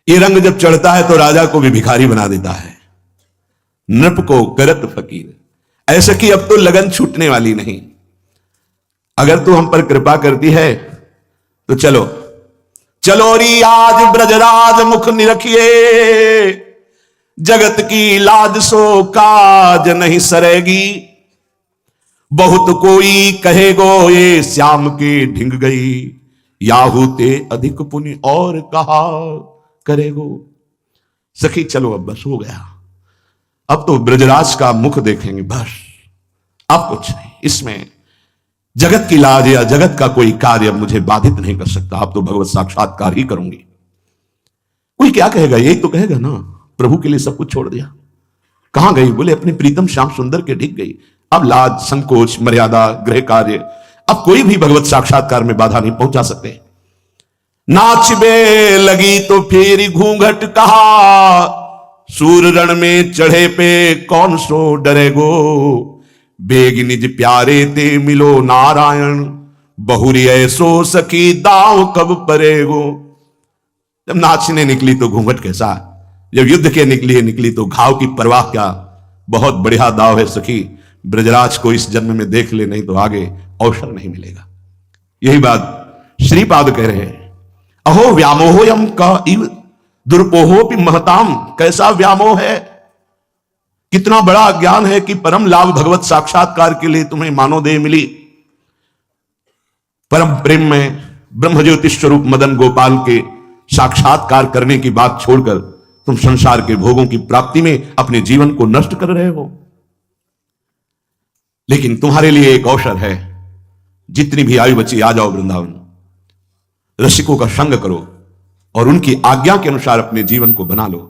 Speaker 1: ये रंग जब चढ़ता है तो राजा को भी भिखारी बना देता है, नृप को करत फकीर। ऐसे कि अब तो लगन छूटने वाली नहीं। अगर तू हम पर कृपा करती है तो चलो चलो री आज ब्रजराज मुख निरखिए, जगत की लाज सो काज नहीं सरेगी। बहुत कोई कहेगो ये श्याम के ढिंग गई, याहू ते अधिक पुण्य और कहा करेगो। सखी चलो अब बस हो गया, अब तो ब्रजराज का मुख देखेंगे बस, अब कुछ नहीं। इसमें जगत की लाज या जगत का कोई कार्य मुझे बाधित नहीं कर सकता। अब तो भगवत साक्षात्कार ही करूंगी। कोई क्या कहेगा, यही तो कहेगा ना, प्रभु के लिए सब कुछ छोड़ दिया। कहां गई? बोले अपने प्रीतम श्याम सुंदर के ढिक गई। अब लाज, संकोच, मर्यादा, गृह कार्य, अब कोई भी भगवत साक्षात्कार में बाधा नहीं पहुंचा सकते। नाचबे लगी तो फिर घूंघट कहा, सूर रण में चढ़े पे कौन सो डरेगो। बेग निज प्यारे ते मिलो नारायण, बहुरी ऐसो सखी दाव कब परेगो। जब नाचने निकली तो घूंघट कैसा, जब युद्ध के निकली तो घाव की परवाह क्या। बहुत बढ़िया दाव है सखी, ब्रजराज को इस जन्म में देख ले, नहीं तो आगे अवसर नहीं मिलेगा। यही बात श्रीपाद कह रहे हैं। अहो व्यामोहयम का इव दुर्पोहो भी महताम। कैसा व्यामोह है, कितना बड़ा ज्ञान है कि परम लाभ भगवत साक्षात्कार के लिए तुम्हें मानव देह मिली। परम प्रेम में ब्रह्म ज्योतिष स्वरूप मदन गोपाल के साक्षात्कार करने की बात छोड़कर तुम संसार के भोगों की प्राप्ति में अपने जीवन को नष्ट कर रहे हो। लेकिन तुम्हारे लिए एक अवसर है, जितनी भी आयु बची आ जाओ वृंदावन, रसिकों का संग करो और उनकी आज्ञा के अनुसार अपने जीवन को बना लो।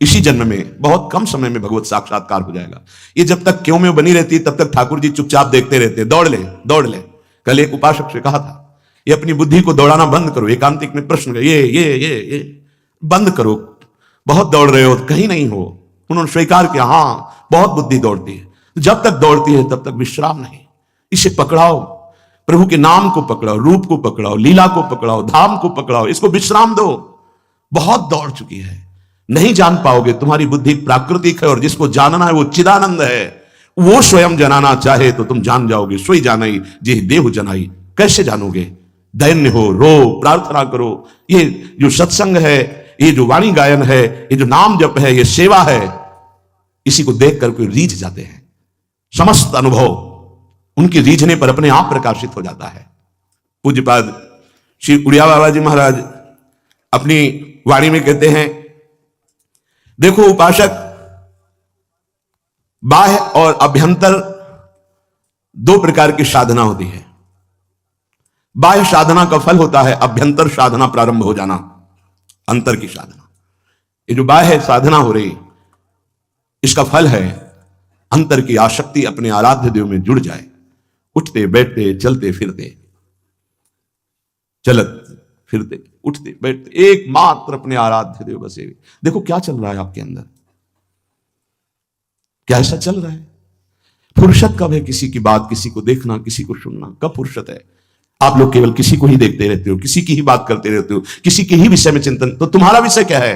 Speaker 1: इसी जन्म में, बहुत कम समय में भगवत साक्षात्कार हो जाएगा। ये जब तक क्यों में बनी रहती तब तक ठाकुर जी चुपचाप देखते रहते, दौड़ ले दौड़ ले। कल एक उपासक से कहा था, ये अपनी बुद्धि को दौड़ाना बंद करो। एकांतिक में प्रश्न, ये बंद करो, बहुत दौड़ रहे हो, कहीं नहीं हो। उन्होंने स्वीकार किया, हाँ बहुत बुद्धि दौड़ती है। जब तक दौड़ती है तब तक विश्राम नहीं। इसे पकड़ाओ, प्रभु के नाम को पकड़ाओ, रूप को पकड़ाओ, लीला को पकड़ाओ, धाम को पकड़ाओ, इसको विश्राम दो। बहुत दौड़ चुकी है, नहीं जान पाओगे। तुम्हारी बुद्धि प्राकृतिक है और जिसको जानना है वो चिदानंद है। वो स्वयं जनाना चाहे तो तुम जान जाओगे। सोई जानाई जे देहु जनाई। कैसे जानोगे? दैन्य हो, रो, प्रार्थना करो। ये जो सत्संग है, ये जो वाणी गायन है, ये जो नाम जप है, ये सेवा है, इसी को देख कर कोई रीझ जाते हैं। समस्त अनुभव उनकी रीझने पर अपने आप प्रकाशित हो जाता है। पूज्यपाद श्री उड़िया बाबा जी महाराज अपनी वाणी में कहते हैं, देखो उपासक, बाह्य और अभ्यंतर दो प्रकार की साधना होती है। बाह्य साधना का फल होता है अभ्यंतर साधना प्रारंभ हो जाना, अंतर की साधना। ये जो बाह्य साधना हो रही, इसका फल है अंतर की आसक्ति अपने आराध्य देव में जुड़ जाए। उठते बैठते चलते फिरते, चलत फिरते उठते बैठते, एकमात्र अपने आराध्य देव बसे हुए। देखो क्या चल रहा है आपके अंदर, क्या ऐसा चल रहा है? फुर्सत कब है किसी की बात, किसी को देखना, किसी को सुनना? कब फुर्सत है? आप लोग केवल किसी को ही देखते रहते हो, किसी की ही बात करते रहते हो, किसी के ही विषय में चिंतन। तो तुम्हारा विषय क्या है?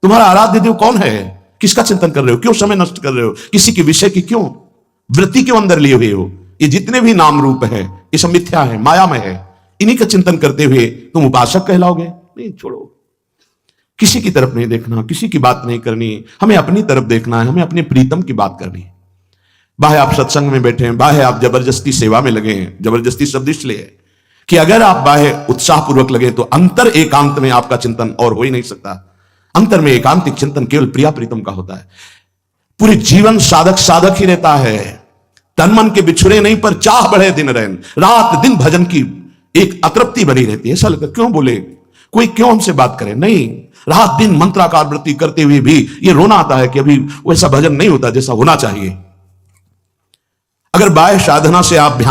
Speaker 1: तुम्हारा आराध्य देव कौन है? किसका चिंतन कर रहे हो? क्यों समय नष्ट कर रहे हो? किसी के विषय की क्यों वृत्ति क्यों अंदर लिए हुए हो? ये जितने भी नाम रूप है, ये सब मिथ्या है, माया में है। इन्हीं का चिंतन करते हुए तुम उपासक कहलाओगे? नहीं, छोड़ो। किसी की तरफ नहीं देखना, किसी की बात नहीं करनी, हमें अपनी तरफ देखना है, हमें अपने प्रीतम की बात करनी है। बाहे आप सत्संग में बैठे हैं, बाहे आप जबरदस्ती सेवा में लगे हैं। जबरदस्ती शब्द इसलिए है कि अगर आप बाहे उत्साह पूर्वक लगे तो अंतर एकांत में आपका चिंतन और हो ही नहीं सकता। अंतर में एकांतिक चिंतन केवल प्रिया प्रीतम का होता है। पूरे जीवन साधक साधक ही रहता है। तन मन के बिछुड़े नहीं, पर चाह बढ़े दिन रैन। रात दिन भजन की एक अतृप्ति बनी रहती है। ऐसा लगता क्यों बोले, कोई क्यों हमसे बात करे? नहीं, रात दिन मंत्राकार वृत्ति करते हुए भी ये रोना आता है कि अभी वैसा भजन नहीं होता जैसा होना चाहिए। अगर बाह्य साधना से आप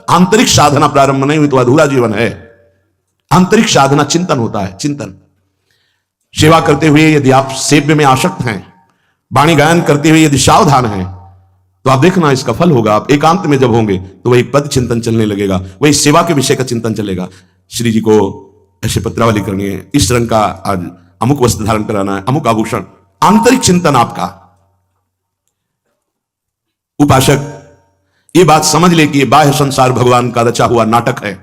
Speaker 1: आंतरिक साधना प्रारंभ नहीं हुई तो अधूरा जीवन है। आंतरिक साधना चिंतन होता है। चिंतन सेवा करते हुए यदि आप सेव्य में आसक्त हैं, वाणी गायन करते हुए यदि सावधान हैं, तो आप देखना इसका फल होगा। आप एकांत में जब होंगे तो वही पद चिंतन चलने लगेगा, वही सेवा के विषय का चिंतन चलेगा। श्री जी को ऐसे पत्रावली करनी है, इस रंग का आज अमुक वस्त्र धारण कराना है, अमुक आभूषण। आंतरिक चिंतन आपका। उपासक ये बात समझ ले कि ये बाह्य संसार भगवान का रचा हुआ नाटक है,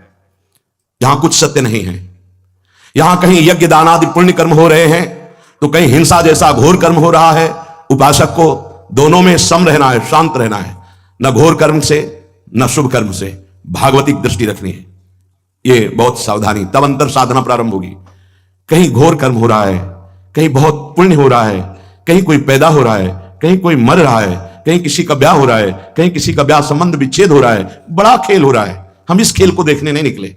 Speaker 1: जहां कुछ सत्य नहीं है। यहां कहीं यज्ञ दान आदि पुण्य कर्म हो रहे हैं, तो कहीं हिंसा जैसा घोर कर्म हो रहा है। उपासक को दोनों में सम रहना है, शांत रहना है। न घोर कर्म से न शुभ कर्म से भागवतिक दृष्टि रखनी है। ये बहुत सावधानी, तब अंतर साधना प्रारंभ होगी। कहीं घोर कर्म हो रहा है, कहीं बहुत पुण्य हो रहा है, कहीं कोई पैदा हो रहा है, कहीं कोई मर रहा है, कहीं किसी का ब्याह हो रहा है, कहीं किसी का ब्याह संबंध विच्छेद हो रहा है। बड़ा खेल हो रहा है। हम इस खेल को देखने नहीं निकले।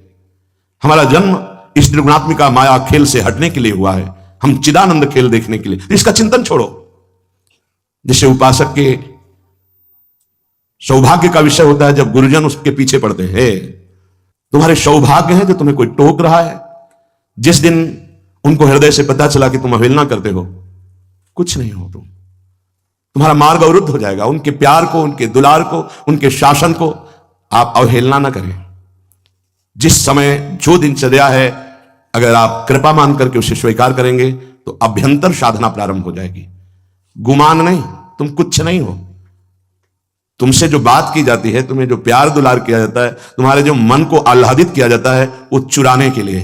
Speaker 1: हमारा जन्म इस त्रिगुणात्मिका माया खेल से हटने के लिए हुआ है। हम चिदानंद खेल देखने के लिए। इसका चिंतन छोड़ो। जिसे उपासक के सौभाग्य का विषय होता है जब गुरुजन उसके पीछे पड़ते हैं। तुम्हारे सौभाग्य है जो तुम्हें कोई टोक रहा है। जिस दिन उनको हृदय से पता चला कि तुम अवहेलना करते हो, कुछ नहीं हो, तुम्हारा मार्ग अवरुद्ध हो जाएगा। उनके प्यार को, उनके दुलार को, उनके शासन को आप अवहेलना ना करें। जिस समय जो दिनचर्या है, अगर आप कृपा मान करके उसे स्वीकार करेंगे तो अभ्यंतर साधना प्रारंभ हो जाएगी। गुमान नहीं, तुम कुछ नहीं हो। तुमसे जो बात की जाती है, तुम्हें जो प्यार दुलार किया जाता है, तुम्हारे जो मन को आह्लादित किया जाता है, वो चुराने के लिए,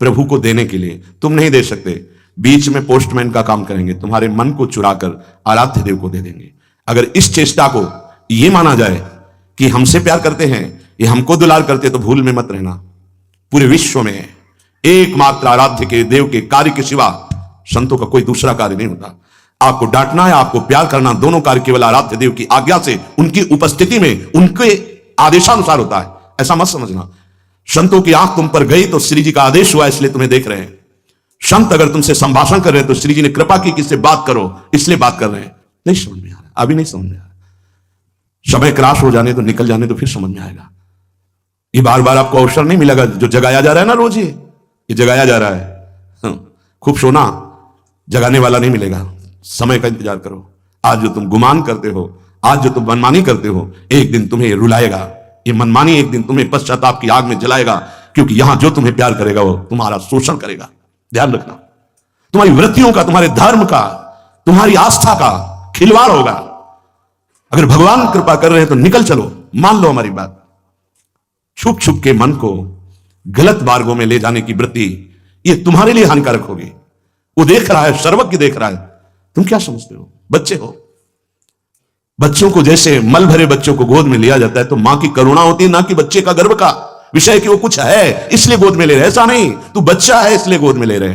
Speaker 1: प्रभु को देने के लिए तुम नहीं दे सकते। बीच में पोस्टमैन का काम करेंगे, तुम्हारे मन को चुराकर आराध्य देव को दे देंगे। अगर इस चेष्टा को यह माना जाए कि हमसे प्यार करते हैं, ये हमको दुलार करते, तो भूल में मत रहना। पूरे विश्व में एकमात्र आराध्य के देव के कार्य के सिवा संतों का कोई दूसरा कार्य नहीं होता। आपको डांटना है, आपको प्यार करना, दोनों कार्य केवल आराध्य देव की आज्ञा से, उनकी उपस्थिति में, उनके आदेशानुसार होता है। ऐसा मत समझना संतों की आंख तुम पर गई तो श्री जी का आदेश हुआ इसलिए तुम्हें देख रहे हैं। संत अगर तुमसे संभाषण कर रहे हैं तो श्री जी ने कृपा की कि इससे बात करो, इसलिए बात कर रहे हैं। नहीं समझ में आ रहा, अभी नहीं समझ में आ रहा, समय क्रॉस हो जाने तो, निकल जाने तो फिर समझ में आएगा। ये बार बार आपको अवसर नहीं मिलेगा। जो जगाया जा रहा है ना रोज, ये जगाया जा रहा है, खूब सोना, जगाने वाला नहीं मिलेगा। समय का इंतजार करो। आज जो तुम गुमान करते हो, आज जो तुम मनमानी करते हो, एक दिन तुम्हें रुलाएगा। ये मनमानी एक दिन तुम्हें पश्चाताप की आग में जलाएगा, क्योंकि यहां जो तुम्हें प्यार करेगा वो तुम्हारा शोषण करेगा। ध्यान रखना, तुम्हारी वृत्तियों का, तुम्हारे धर्म का, तुम्हारी आस्था का खिलवाड़ होगा। अगर भगवान कृपा कर रहे हैं तो निकल चलो, मान लो हमारी बात। छुप छुप के मन को गलत मार्गों में ले जाने की वृत्ति, ये तुम्हारे लिए हानिकारक होगी। वो देख रहा है, सर्वज्ञ देख रहा है, तुम क्या समझते हो? बच्चे हो। बच्चों को जैसे मल भरे बच्चों को गोद में लिया जाता है तो मां की करुणा होती है, ना कि बच्चे का गर्व का विषय कि वो कुछ है इसलिए गोद में ले रहे। ऐसा नहीं, तू बच्चा है इसलिए गोद में ले रहे।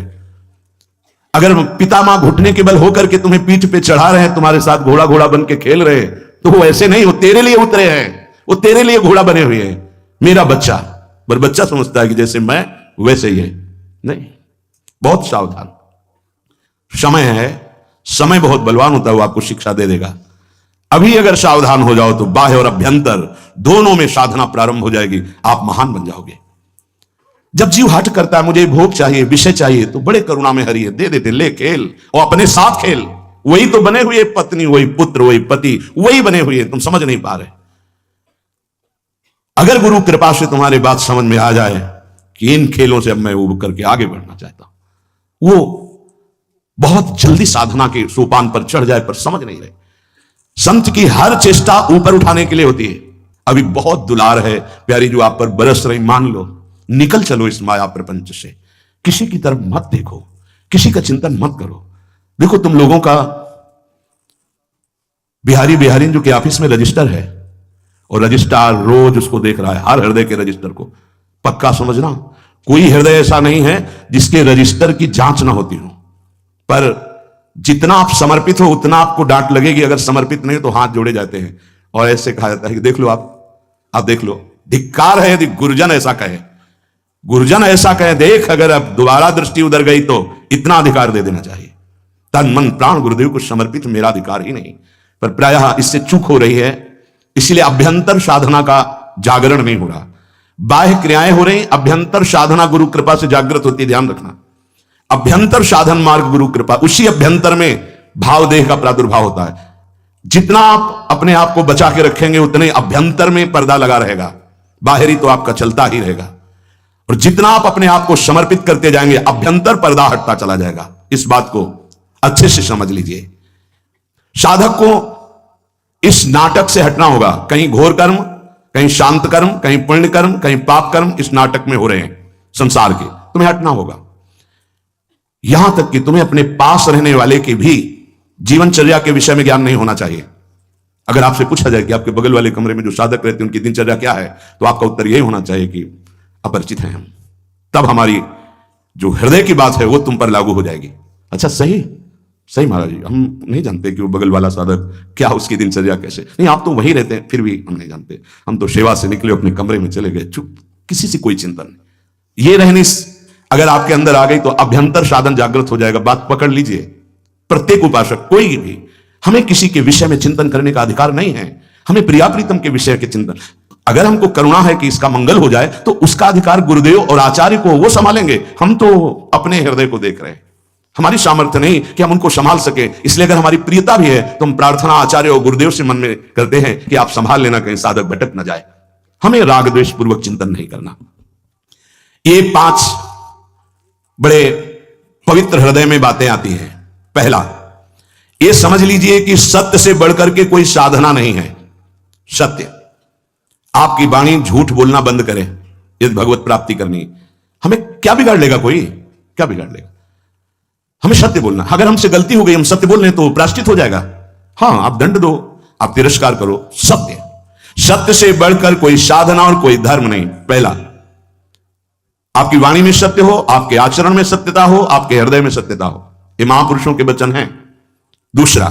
Speaker 1: अगर पिता मां घुटने के बल होकर के तुम्हें पीठ पे चढ़ा रहे हैं, तुम्हारे साथ घोड़ा घोड़ा बन के खेल रहे हैं, तो वो ऐसे नहीं, वो तेरे लिए उतरे हैं, वो तेरे लिए घोड़ा बने हुए हैं। मेरा बच्चा, पर बच्चा समझता है कि जैसे मैं वैसे ही है। नहीं, बहुत सावधान। समय है, समय बहुत बलवान होता है, वो आपको शिक्षा दे देगा। अभी अगर सावधान हो जाओ तो बाह्य और अभ्यंतर दोनों में साधना प्रारंभ हो जाएगी, आप महान बन जाओगे। जब जीव हट करता है, मुझे भोग चाहिए, विषय चाहिए, तो बड़े करुणा में हरि है, दे देते, ले खेल, और अपने साथ खेल। वही तो बने हुए पत्नी, वही पुत्र, वही पति, वही बने हुए, तुम समझ नहीं पा रहे। अगर गुरु कृपा से तुम्हारी बात समझ में आ जाए कि इन खेलों से अब मैं उब करके आगे बढ़ना चाहता हूं, वो बहुत जल्दी साधना के सोपान पर चढ़ जाए, पर समझ नहीं रहे। संत की हर चेष्टा ऊपर उठाने के लिए होती है। अभी बहुत दुलार है प्यारी जो आप पर बरस रही, मान लो, निकल चलो इस माया प्रपंच से। किसी की तरफ मत देखो, किसी का चिंतन मत करो। देखो, तुम लोगों का बिहारी जो के ऑफिस में रजिस्टर है, और रजिस्ट्रार रोज उसको देख रहा है, हर हृदय के रजिस्टर को। पक्का समझना, कोई हृदय ऐसा नहीं है जिसके रजिस्टर की जांच ना होती हो। पर जितना आप समर्पित हो उतना आपको डांट लगेगी, अगर समर्पित नहीं हो तो हाथ जोड़े जाते हैं और ऐसे कहा जाता है कि देख लो, आप देख लो। धिक्कार है यदि गुरुजन ऐसा कहे, गुरुजन ऐसा कहे, देख अगर अब दोबारा दृष्टि उधर गई तो इतना अधिकार दे देना चाहिए। तन मन प्राण गुरुदेव को समर्पित मेरा अधिकार ही नहीं। पर प्रायः इससे चूक हो रही है, इसलिए अभ्यंतर साधना का जागरण नहीं हो रहा। बाह्य क्रियाएं हो रही, अभ्यंतर साधना गुरु कृपा से जागृत होती है। ध्यान रखना, अभ्यंतर साधन मार्ग गुरु कृपा, उसी अभ्यंतर में भाव देह का प्रादुर्भाव होता है। जितना आप अपने आप को बचा के रखेंगे उतने अभ्यंतर में पर्दा लगा रहेगा, बाहरी तो आपका चलता ही रहेगा। और जितना आप अपने आप को समर्पित करते जाएंगे, अभ्यंतर पर्दा हटता चला जाएगा। इस बात को अच्छे से समझ लीजिए। साधक को इस नाटक से हटना होगा। कहीं घोर कर्म, कहीं शांत कर्म, कहीं पुण्य कर्म, कहीं पाप कर्म इस नाटक में हो रहे हैं संसार के, तुम्हें हटना होगा। यहां तक कि तुम्हें अपने पास रहने वाले के भी जीवनचर्या के विषय में ज्ञान नहीं होना चाहिए। अगर आपसे पूछा जाए कि आपके बगल वाले कमरे में जो साधक रहते हैं उनकी दिनचर्या क्या है, तो आपका उत्तर यही होना चाहिए कि अपरिचित हैं हम। तब हमारी जो हृदय की बात है वो तुम पर लागू हो जाएगी। अच्छा, सही सही महाराज जी, हम नहीं जानते कि वो बगल वाला साधक क्या, उसकी दिनचर्या कैसे। नहीं, आप तो वहीं रहते हैं, फिर भी हम नहीं जानते। हम तो सेवा से निकले, अपने कमरे में चले गए, चुप, किसी से कोई चिंतन नहीं। ये रहनी अगर आपके अंदर आ गई तो अभ्यंतर साधन जागृत हो जाएगा। बात पकड़ लीजिए। प्रत्येक उपासक, कोई भी, हमें किसी के विषय में चिंतन करने का अधिकार नहीं है। हमें प्रिया प्रीतम के विषय के चिंतन, अगर हमको करुणा है कि इसका मंगल हो जाए तो उसका अधिकार गुरुदेव और आचार्य को, वो संभालेंगे। हम तो अपने हृदय को देख रहे हैं, हमारी सामर्थ्य नहीं कि हम उनको संभाल सके। इसलिए अगर हमारी प्रियता भी है तो हम प्रार्थना आचार्य और गुरुदेव से मन में करते हैं कि आप संभाल लेना, कहीं साधक भटक न जाए। हमें राग द्वेष पूर्वक चिंतन नहीं करना। ये 5 बड़े पवित्र हृदय में बातें आती हैं। पहला, ये समझ लीजिए कि सत्य से बढ़कर के कोई साधना नहीं है। सत्य, आपकी वाणी झूठ बोलना बंद करें यदि भगवत प्राप्ति करनी। हमें क्या बिगाड़ लेगा, कोई क्या बिगाड़ लेगा? हमें सत्य बोलना। अगर हमसे गलती हो गई, हम सत्य बोल रहे तो प्रायश्चित हो जाएगा। हां, आप दंड दो, आप तिरस्कार करो। सत्य, सत्य से बढ़कर कोई साधना और कोई धर्म नहीं। पहला, आपकी वाणी में सत्य हो, आपके आचरण में सत्यता हो, आपके हृदय में सत्यता हो। ये महापुरुषों के वचन हैं। दूसरा,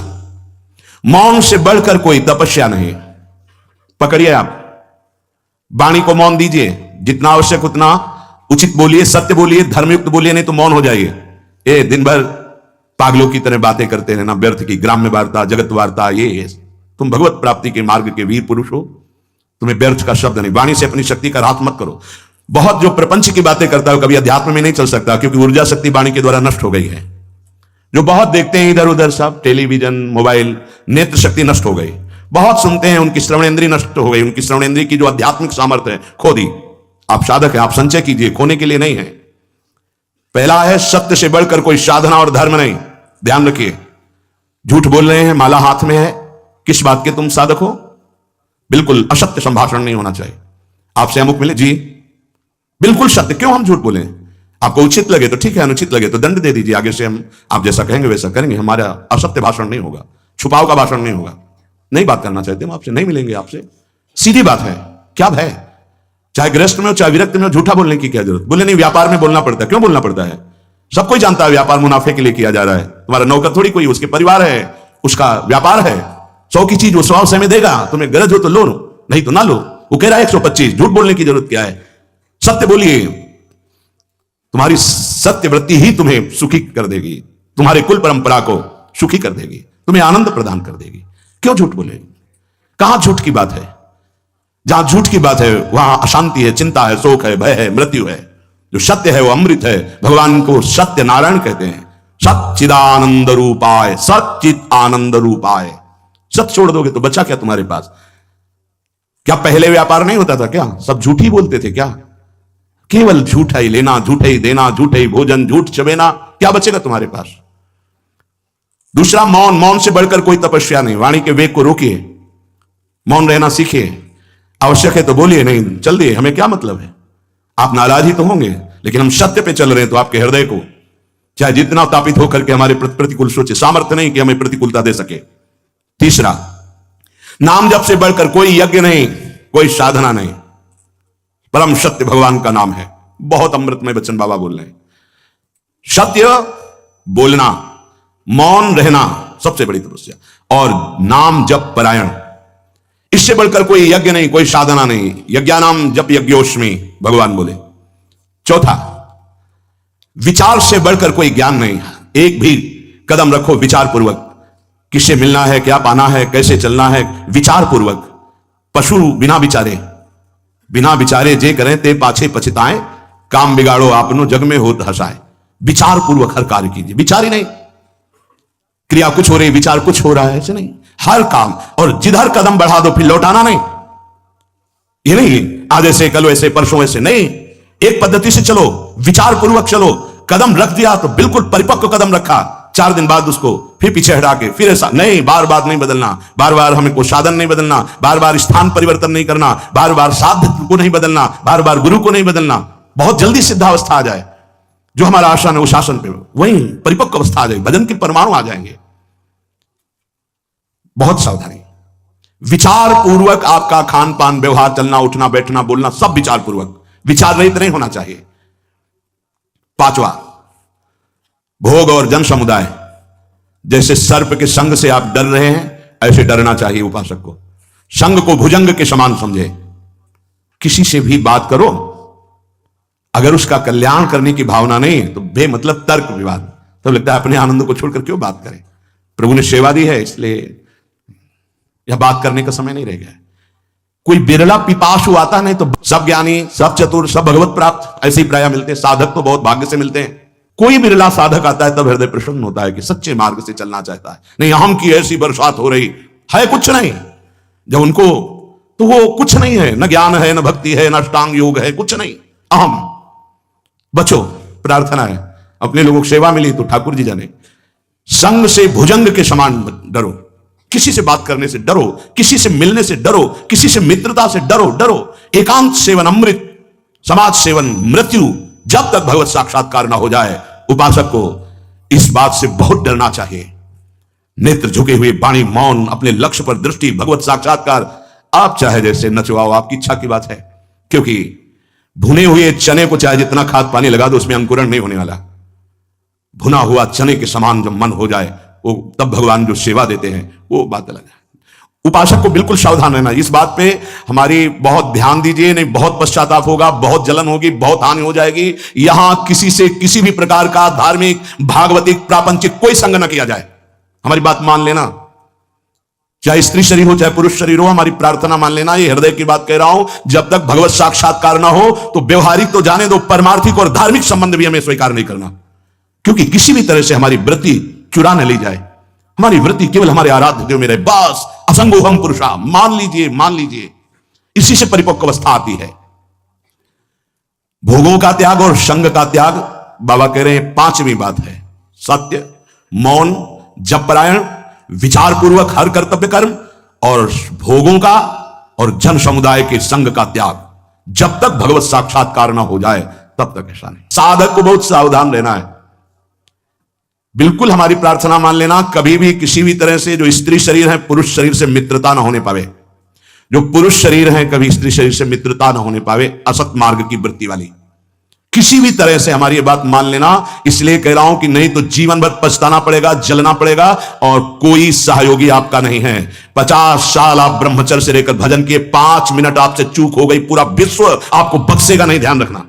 Speaker 1: मौन से बढ़कर कोई तपस्या नहीं। पकड़िए, आप वाणी को मौन दीजिए, जितना आवश्यक उतना उचित बोलिए, सत्य बोलिए, धर्मयुक्त बोलिए, नहीं तो मौन हो जाइए। ये दिन भर पागलों की तरह बातें करते रहना, व्यर्थ की ग्राम्य वार्ता, जगत वार्ता, ये तुम भगवत प्राप्ति के मार्ग के वीर पुरुष हो, तुम्हें व्यर्थ का शब्द नहीं। वाणी से अपनी शक्ति का रात मत करो। बहुत जो प्रपंच की बातें करता है कभी अध्यात्म में नहीं चल सकता, क्योंकि ऊर्जा शक्ति वाणी के द्वारा नष्ट हो गई है। जो बहुत देखते हैं इधर उधर सब, टेलीविजन, मोबाइल, नेत्र शक्ति नष्ट हो गई। बहुत सुनते हैं, उनकी श्रवणेंद्रिय नष्ट हो गई, उनकी श्रवणेंद्रिय की जो आध्यात्मिक सामर्थ्य है खो दी। आप साधक हैं, आप संचय कीजिए, खोने के लिए नहीं है। पहला है सत्य से बढ़कर कोई साधना और धर्म नहीं। ध्यान रखिए, झूठ बोल रहे हैं, माला हाथ में है, किस बात के तुम साधक हो? बिल्कुल असत्य संभाषण नहीं होना चाहिए। आपसे अमुक मिले जी, बिल्कुल सत्य, क्यों हम झूठ बोले? आपको उचित लगे तो ठीक है, अनुचित लगे तो दंड दे दीजिए। आगे से हम आप जैसा कहेंगे वैसा करेंगे। हमारा असत्य भाषण नहीं होगा, छुपाव का भाषण नहीं होगा। नहीं बात करना चाहते हम आपसे, नहीं मिलेंगे आपसे, सीधी बात है। क्या भय? चाहे गृहस्थ में हो चाहे विरक्त में हो, झूठा बोलने की क्या जरूरत? बोले नहीं, व्यापार में बोलना पड़ता है। क्यों बोलना पड़ता है? सब कोई जानता है व्यापार मुनाफे के लिए किया जा रहा है। तुम्हारा नौकर थोड़ी कोई, उसके परिवार है, उसका व्यापार है। 100 की चीज वो 100 में देगा, तुम्हें गरज हो तो लो, नहीं तो ना लो। वो कह रहा है 125। झूठ बोलने की जरूरत क्या है? सत्य बोलिए। तुम्हारी सत्यवृत्ति ही तुम्हें सुखी कर देगी, तुम्हारे कुल परंपरा को सुखी कर देगी, तुम्हें आनंद प्रदान कर देगी। क्यों झूठ बोले? कहां झूठ की बात है? जहां झूठ की बात है वहां अशांति है, चिंता है, शोक है, भय है, मृत्यु है। जो सत्य है वो अमृत है। भगवान को सत्य नारायण कहते हैं। सच्चिदानंद रूपाय, सच्चित आनंद रूपाय। सत्य छोड़ दोगे तो बचा क्या तुम्हारे पास? क्या पहले व्यापार नहीं होता था क्या? सब झूठ ही बोलते थे क्या? केवल झूठा ही लेना, झूठे ही देना, झूठे ही भोजन, झूठ चबेना, क्या बचेगा तुम्हारे पास? दूसरा मौन। मौन से बढ़कर कोई तपस्या नहीं। वाणी के वेग को रोकिए, मौन रहना सीखिए। आवश्यक है तो बोलिए, नहीं चल दिए, हमें क्या मतलब है? आप नाराज ही तो होंगे, लेकिन हम सत्य पे चल रहे हैं तो आपके हृदय को चाहे जितना तापित होकर के हमारे प्रतिकूल सोचे, सामर्थ्य नहीं कि हमें प्रतिकूलता दे सके। तीसरा, नाम जप से बढ़कर कोई यज्ञ नहीं, कोई साधना नहीं। परम सत्य भगवान का नाम है। बहुत अमृतमय वचन बाबा बोल रहे हैं। सत्य बोलना, मौन रहना सबसे बड़ी तपस्या, और नाम जप परायण, इससे बढ़कर कोई यज्ञ नहीं, कोई साधना नहीं। यज्ञानाम जप यज्ञोस्मि भगवान बोले। चौथा, विचार से बढ़कर कोई ज्ञान नहीं। एक भी कदम रखो विचार पूर्वक, किससे मिलना है, क्या पाना है, कैसे चलना है, विचार पूर्वक। पशु बिना विचारे जे करें ते पाछे पछताएं, काम बिगाड़ो आपनो जग में होत हंसाए। विचार पूर्वक हर कार्य कीजिए। विचार ही नहीं, क्रिया कुछ हो रही, विचार कुछ हो रहा है, ऐसे नहीं। हर काम, और जिधर कदम बढ़ा दो फिर लौटाना नहीं। ये नहीं आज ऐसे, कल ऐसे, परसों ऐसे नहीं। एक पद्धति से चलो, विचार पूर्वक चलो। कदम रख दिया तो बिल्कुल परिपक्व कदम रखा, 4 दिन बाद उसको फिर पीछे हटा के फिर ऐसा नहीं। बार बार नहीं बदलना, बार बार हमें को साधन नहीं बदलना, बार बार स्थान परिवर्तन नहीं करना, बार बार साध्य को नहीं बदलना, बार बार गुरु को नहीं बदलना। बहुत जल्दी सिद्धावस्था आ जाए, जो हमारा आसन है उस आसन पे वही परिपक्व अवस्था आ जाएगी, भजन के परमाणु आ जाएंगे। बहुत सावधानी। विचार पूर्वक आपका खान पान, व्यवहार, चलना उठना, बैठना, बोलना सब विचार पूर्वक, विचार रहित नहीं होना चाहिए। पांचवा, भोग और जन समुदाय। जैसे सर्प के संग से आप डर रहे हैं, ऐसे डरना चाहिए उपासक को। संग को भुजंग के समान समझे। किसी से भी बात करो, अगर उसका कल्याण करने की भावना नहीं तो बेमतलब तर्क विवाद, तो लगता है अपने आनंद को छोड़कर क्यों बात करें। प्रभु ने सेवा दी है, इसलिए यह बात करने का समय नहीं रह गया। कोई बिरला पिपासु आता नहीं तो सब ज्ञानी, सब चतुर, सब भगवत प्राप्त ऐसे ही प्राय मिलते हैं। साधक तो बहुत भाग्य से मिलते हैं। कोई बिरला साधक आता है तब हृदय प्रसन्न होता है कि सच्चे मार्ग से चलना चाहता है। नहीं, अहम की ऐसी बरसात हो रही है, कुछ नहीं। जब उनको तो वो कुछ नहीं है, न ज्ञान है, न भक्ति है, न अष्टांग योग है, कुछ नहीं, अहम। बचो, प्रार्थना है। अपने लोगों को सेवा मिली तो ठाकुर जी जाने। संग से भुजंग के समान डरो। किसी से बात करने से डरो, किसी से मिलने से डरो, किसी से मित्रता से डरो। एकांत सेवन अमृत, समाज सेवन मृत्यु। जब तक भगवत साक्षात्कार ना हो जाए, उपासक को इस बात से बहुत डरना चाहिए। नेत्र झुके हुए, वाणी मौन, अपने लक्ष्य पर दृष्टि, भगवत साक्षात्कार। आप चाहे जैसे नचवाओ, आपकी इच्छा की बात है। क्योंकि भुने हुए चने को चाहे जितना खाद पानी लगा दो, उसमें अंकुरण नहीं होने वाला। भुना हुआ चने के समान जब मन हो जाए, वो तब भगवान जो सेवा देते हैं वो बात अलग है। उपासक को बिल्कुल सावधान रहना, इस बात पे हमारी बहुत ध्यान दीजिए, नहीं बहुत पश्चाताप होगा, बहुत जलन होगी, बहुत हानि हो जाएगी। यहां किसी से किसी भी प्रकार का धार्मिक, भागवतिक, प्रापंचिक कोई संग न किया जाए। हमारी बात मान लेना, चाहे स्त्री शरीर हो चाहे पुरुष शरीर हो, हमारी प्रार्थना मान लेना। ये हृदय की बात कह रहा हूं, जब तक भगवत साक्षात्कार ना हो तो व्यवहारिक तो जाने दो, परमार्थिक और धार्मिक संबंध भी हमें स्वीकार नहीं करना, क्योंकि किसी भी तरह से हमारी वृत्ति चुरा न ली जाए। हमारी वृत्ति केवल हमारे आराध्य देव में रहे, बस। असंगोहम पुरुषा, मान लीजिए, मान लीजिए, इसी से परिपक्व अवस्था आती है। भोगों का त्याग और संग का त्याग, बाबा कह रहे हैं पांचवी बात है। सत्य, मौन, जप परायण, विचार पूर्वक हर कर्तव्य कर्म, और भोगों का और जन समुदाय के संग का त्याग। जब तक भगवत साक्षात्कार ना हो जाए तब तक ऐसा नहीं। साधक को बहुत सावधान रहना है। बिल्कुल हमारी प्रार्थना मान लेना, कभी भी किसी भी तरह से जो स्त्री शरीर है पुरुष शरीर से मित्रता ना होने पावे, जो पुरुष शरीर है कभी स्त्री शरीर से मित्रता ना होने पावे, असत मार्ग की वृत्ति वाली। किसी भी तरह से हमारी ये बात मान लेना। इसलिए कह रहा हूं कि नहीं तो जीवन भर पछताना पड़ेगा, जलना पड़ेगा, और कोई सहयोगी आपका नहीं है। 50 साल आप ब्रह्मचर्य से रहकर भजन किए, 5 मिनट आपसे चूक हो गई, पूरा विश्व आपको बख्शेगा नहीं, ध्यान रखना।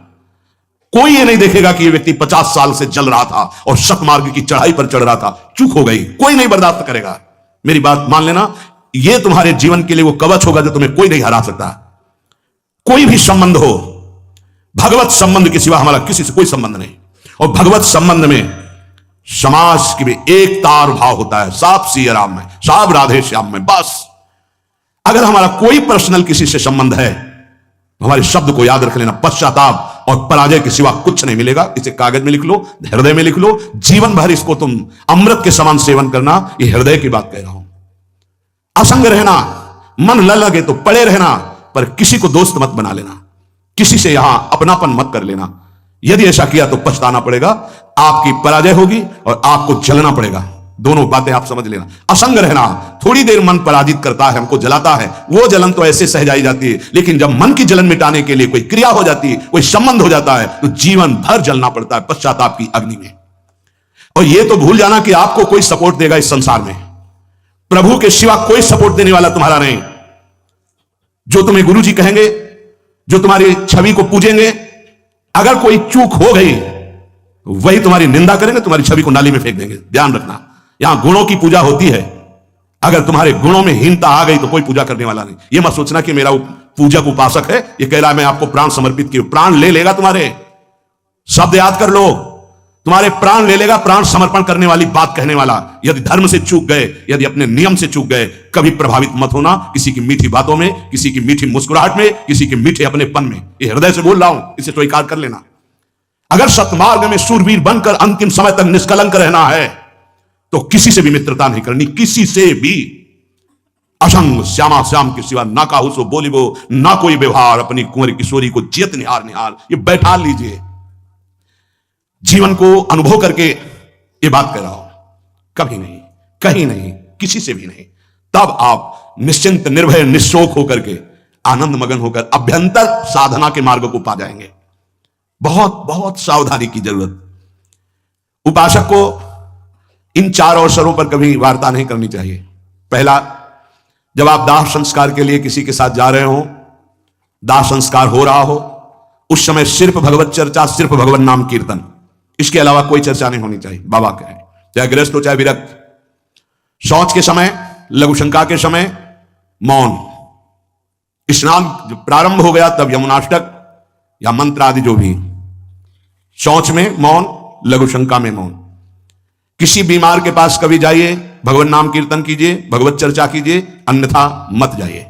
Speaker 1: कोई ये नहीं देखेगा कि ये व्यक्ति 50 साल से जल रहा था और सतमार्ग की चढ़ाई पर चढ़ रहा था, चूक हो गई, कोई नहीं बर्दाश्त करेगा। मेरी बात मान लेना, ये तुम्हारे जीवन के लिए वो कवच होगा जो तुम्हें कोई नहीं हरा सकता। कोई भी संबंध हो, भगवत संबंध के सिवा हमारा किसी से कोई संबंध नहीं। और भगवत संबंध में समाज की भी एकता और भाव होता है, साफ सिया राम में, साफ राधे श्याम में, बस। अगर हमारा कोई पर्सनल किसी से संबंध है, हमारे शब्द को याद रख लेना, पश्चाताप और पराजय के सिवा कुछ नहीं मिलेगा। इसे कागज में लिख लो, हृदय में लिख लो, जीवन भर इसको तुम अमृत के समान सेवन करना। ये हृदय की बात कह रहा हूं। असंग रहना, मन न लगे तो पड़े रहना, पर किसी को दोस्त मत बना लेना, किसी से यहां अपनापन मत कर लेना। यदि ऐसा किया तो पछताना पड़ेगा, आपकी पराजय होगी और आपको जलना पड़ेगा। दोनों बातें आप समझ लेना। असंग रहना, थोड़ी देर मन पराजित करता है, हमको जलाता है, वो जलन तो ऐसे सह जाई जाती है, लेकिन जब मन की जलन मिटाने के लिए कोई क्रिया हो जाती है, कोई संबंध हो जाता है, तो जीवन भर जलना पड़ता है पश्चाताप की अग्नि में। और ये तो भूल जाना कि आपको कोई सपोर्ट देगा इस संसार में, प्रभु के सिवा कोई सपोर्ट देने वाला तुम्हारा नहीं। जो तुम्हें गुरु जी कहेंगे, जो तुम्हारी छवि को पूजेंगे, अगर कोई चूक हो गई वही तुम्हारी निंदा करेंगे, तुम्हारी छवि को नाली में फेंक देंगे। ध्यान रखना, यहां गुणों की पूजा होती है। अगर तुम्हारे गुणों में हीनता आ गई तो कोई पूजा करने वाला नहीं। यह मत सोचना कि मेरा पूजक उपासक है, यह कह रहा है मैं आपको प्राण समर्पित किया, प्राण ले लेगा तुम्हारे। शब्द याद कर लो, तुम्हारे प्राण ले लेगा, प्राण समर्पण करने वाली बात कहने वाला। यदि धर्म से चूक गए, यदि अपने नियम से चूक गए, कभी प्रभावित मत होना किसी की मीठी बातों में, किसी की मीठी मुस्कुराहट में, किसी के मीठे अपनेपन में। ये हृदय से बोल रहा हूं, इसे स्वीकार कर लेना। अगर सतमार्ग में शूरवीर बनकर अंतिम समय तक निष्कलंक रहना है तो किसी से भी मित्रता नहीं करनी, किसी से भी। असंग श्यामा श्याम के सिवा ना काहू सो बोलिबो, ना कोई व्यवहार, अपनी कुंवरी किशोरी को जियत निहार निहार। ये बैठा लीजिए, जीवन को अनुभव करके ये बात कह रहा हूं। कभी नहीं, कहीं नहीं, किसी से भी नहीं। तब आप निश्चिंत, निर्भय, निशोक होकर के, आनंद मगन होकर अभ्यंतर साधना के मार्ग को पा जाएंगे। बहुत बहुत सावधानी की जरूरत। उपासक को इन 4 अवसरों पर कभी वार्ता नहीं करनी चाहिए। पहला, जब आप दाह संस्कार के लिए किसी के साथ जा रहे हो, दाह संस्कार हो रहा हो, उस समय सिर्फ भगवत चर्चा, सिर्फ भगवत नाम कीर्तन, इसके अलावा कोई चर्चा नहीं होनी चाहिए। बाबा कहें, चाहे गृहस्थ हो चाहे विरक्त। शौच के समय, लघुशंका के समय मौन। स्नान प्रारंभ हो गया तब यमुनाष्टक या मंत्र आदि जो भी। शौच में मौन, लघुशंका में मौन। किसी बीमार के पास कभी जाइए, भगवत नाम कीर्तन कीजिए, भगवत चर्चा कीजिए, अन्यथा मत जाइए।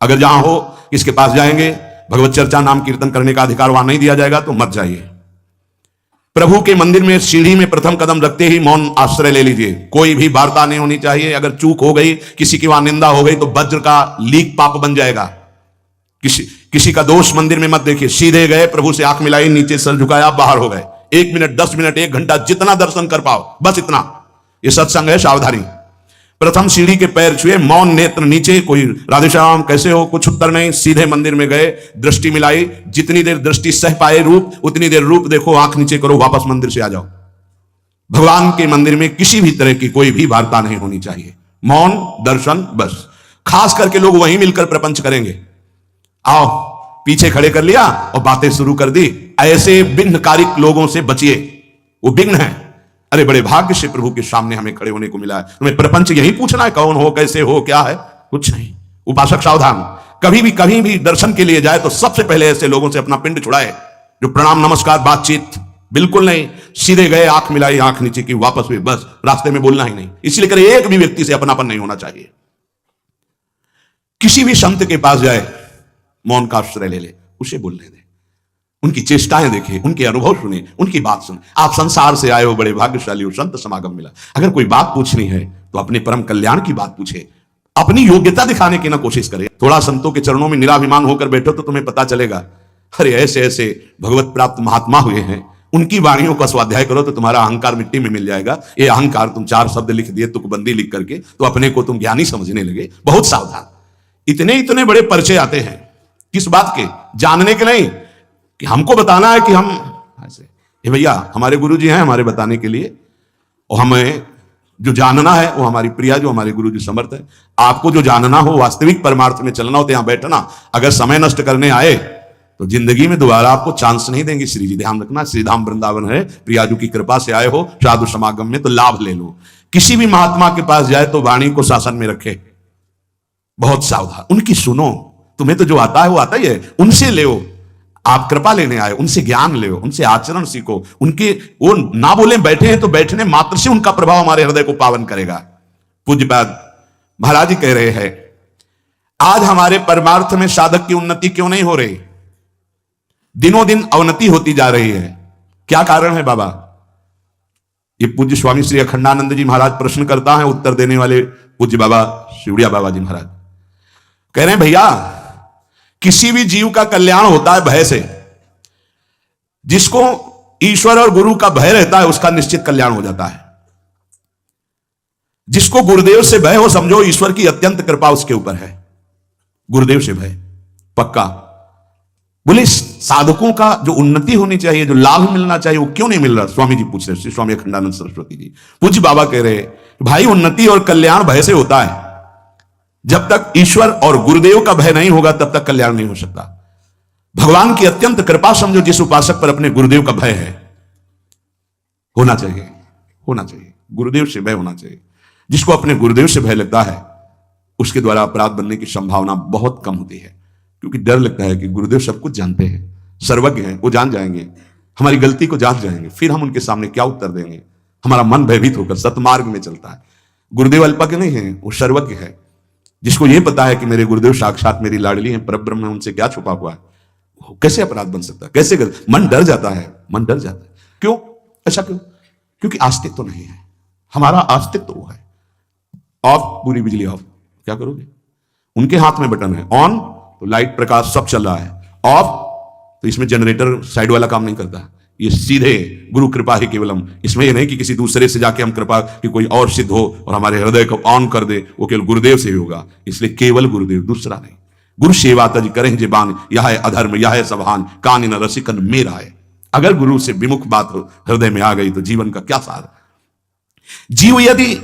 Speaker 1: अगर जहां हो किसके पास जाएंगे, भगवत चर्चा नाम कीर्तन करने का अधिकार वहां नहीं दिया जाएगा तो मत जाइए। प्रभु के मंदिर में सीढ़ी में प्रथम कदम रखते ही मौन आश्रय ले लीजिए। कोई भी वार्ता नहीं होनी चाहिए। अगर चूक हो गई, किसी की वहां निंदा हो गई तो वज्र का लीक पाप बन जाएगा। किसी का दोष मंदिर में मत देखिए। सीधे गए, प्रभु से आंख मिलाई, नीचे सर झुकाया, बाहर हो गए। 1 मिनट, 10 मिनट, 1 घंटा, जितना दर्शन कर पाओ, बस इतना। ये सत्संग है, सावधानी। प्रथम सीढ़ी के पैर छुए, मौन, नेत्र नीचे, कोई राधेश्याम कैसे हो, कुछ उत्तर नहीं। सीधे मंदिर में गए, दृष्टि मिलाई, जितनी देर दृष्टि सह पाए रूप, उतनी देर रूप देखो, आंख नीचे करो, वापस मंदिर से आ जाओ। भगवान के मंदिर में किसी भी तरह की कोई भी वार्ता नहीं होनी चाहिए। मौन, दर्शन, बस। खास करके लोग वहीं मिलकर प्रपंच करेंगे। आओ, पीछे खड़े कर लिया और बातें शुरू कर दी। ऐसे विघ्नकारिक लोगों से बचिए, वो विघ्न है। अरे बड़े भाग्य से प्रभु के सामने हमें खड़े होने को मिला है। तुम्हें प्रपंच यही पूछना है, कौन हो, कैसे हो, क्या है, कुछ नहीं। उपासक सावधान, कहीं भी दर्शन के लिए जाए तो सबसे पहले ऐसे लोगों से अपना पिंड छुड़ाए जो प्रणाम नमस्कार बातचीत बिल्कुल नहीं, सीधे गए, आंख मिलाई, आंख नीचे की, वापस हुए, बस, रास्ते में बोलना ही नहीं। इसलिए करे एक भी व्यक्ति से अपनापन नहीं होना चाहिए। किसी भी संत के पास जाए, मौन का आश्रय ले ले, उसे बोलने दे, उनकी चेष्टाएं देखे, उनके अनुभव सुने, उनकी बात सुने। आप संसार से आए हो, बड़े भाग्यशाली हो, संत समागम मिला। अगर कोई बात पूछनी है तो अपने परम कल्याण की बात पूछे, अपनी योग्यता दिखाने की ना कोशिश करे। थोड़ा संतों के चरणों में निराभिमान होकर बैठो तो तुम्हें पता चलेगा, अरे ऐसे ऐसे भगवत प्राप्त महात्मा हुए हैं, उनकी वाणियों का स्वाध्याय करो तो तुम्हारा अहंकार मिट्टी में मिल जाएगा। ये अहंकार, तुम 4 शब्द लिख दिए तुकबंदी लिख करके तो अपने को तुम ज्ञानी समझने लगे। बहुत सावधान। इतने इतने बड़े परिचय आते हैं, किस बात के? जानने के नहीं, कि हमको बताना है कि हम ऐसे। ये भैया हमारे गुरु जी हैं हमारे बताने के लिए, और हमें जो जानना है वो हमारी प्रिया, जो हमारे गुरु जी समर्थ है। आपको जो जानना हो, वास्तविक परमार्थ में चलना हो तो यहां बैठना। अगर समय नष्ट करने आए तो जिंदगी में दोबारा आपको चांस नहीं देंगे। श्री जी ध्यान रखना, श्रीधाम वृंदावन है, प्रियाजू की कृपा से आए हो साधु समागम में तो लाभ ले लो। किसी भी महात्मा के पास जाए तो वाणी को शासन में रखे, बहुत सावधान, उनकी सुनो। तुम्हें तो जो आता है वो आता ही है, उनसे ले। आप कृपा लेने आए, उनसे ज्ञान ले, उनसे आचरण सीखो। उनके वो ना बोले बैठे हैं तो बैठने मात्र से उनका प्रभाव हमारे हृदय को पावन करेगा। पूज्यपाद महाराज जी कह रहे हैं, आज हमारे परमार्थ में साधक की उन्नति क्यों नहीं हो रही? दिनों दिन अवनति होती जा रही है। क्या कारण है बाबा? ये पूज्य स्वामी श्री अखंडानंद जी महाराज प्रश्न करता है, उत्तर देने वाले पूज्य बाबा शिवड़िया बाबा जी महाराज कह रहे हैं, भैया किसी भी जीव का कल्याण होता है भय से। जिसको ईश्वर और गुरु का भय रहता है उसका निश्चित कल्याण हो जाता है। जिसको गुरुदेव से भय हो, समझो ईश्वर की अत्यंत कृपा उसके ऊपर है। गुरुदेव से भय पक्का। बोले साधकों का जो उन्नति होनी चाहिए, जो लाभ मिलना चाहिए, वो क्यों नहीं मिल रहा? स्वामी जी पूछ रहे, श्री स्वामी अखंडानंद सरस्वती जी पूज्य बाबा कह रहे, भाई उन्नति और कल्याण भय से होता है। जब तक ईश्वर और गुरुदेव का भय नहीं होगा तब तक कल्याण नहीं हो सकता। भगवान की अत्यंत कृपा समझो, जिस उपासक पर अपने गुरुदेव का भय है, होना चाहिए, होना चाहिए, गुरुदेव से भय होना चाहिए। जिसको अपने गुरुदेव से भय लगता है उसके द्वारा अपराध बनने की संभावना बहुत कम होती है, क्योंकि डर लगता है कि गुरुदेव सब कुछ जानते हैं, सर्वज्ञ हैं, वो जान जाएंगे, हमारी गलती को जान जाएंगे, फिर हम उनके सामने क्या उत्तर देंगे। हमारा मन भयभीत होकर सतमार्ग में चलता है। गुरुदेव अल्पज्ञ नहीं है, वो सर्वज्ञ है। जिसको ये पता है कि मेरे गुरुदेव साक्षात मेरी लाडली हैं, परब्रह्म है, उनसे क्या छुपा हुआ है, वो कैसे अपराध बन सकता है? कैसे मन डर जाता है, मन डर जाता है। क्यों ऐसा? क्यों? क्योंकि अस्तित्व तो नहीं है, हमारा अस्तित्व वो है। ऑफ, पूरी बिजली ऑफ, क्या करोगे? उनके हाथ में बटन है, ऑन तो लाइट प्रकाश सब चल रहा है, ऑफ तो इसमें जनरेटर साइड वाला काम नहीं करता। ये सीधे गुरु कृपा ही केवलम। इसमें ये नहीं कि किसी दूसरे से जाके हम कृपा कि कोई और सिद्ध हो और हमारे हृदय को ऑन कर दे, वो केवल गुरुदेव से ही होगा। इसलिए केवल गुरुदेव, दूसरा नहीं। गुरु सेवा तज करें जेबान, यह है अधर्म, यह है सभान, कान न रसिकन मेरा है। अगर गुरु से विमुख बात हृदय में आ गई तो जीवन का क्या सार? जीव यदि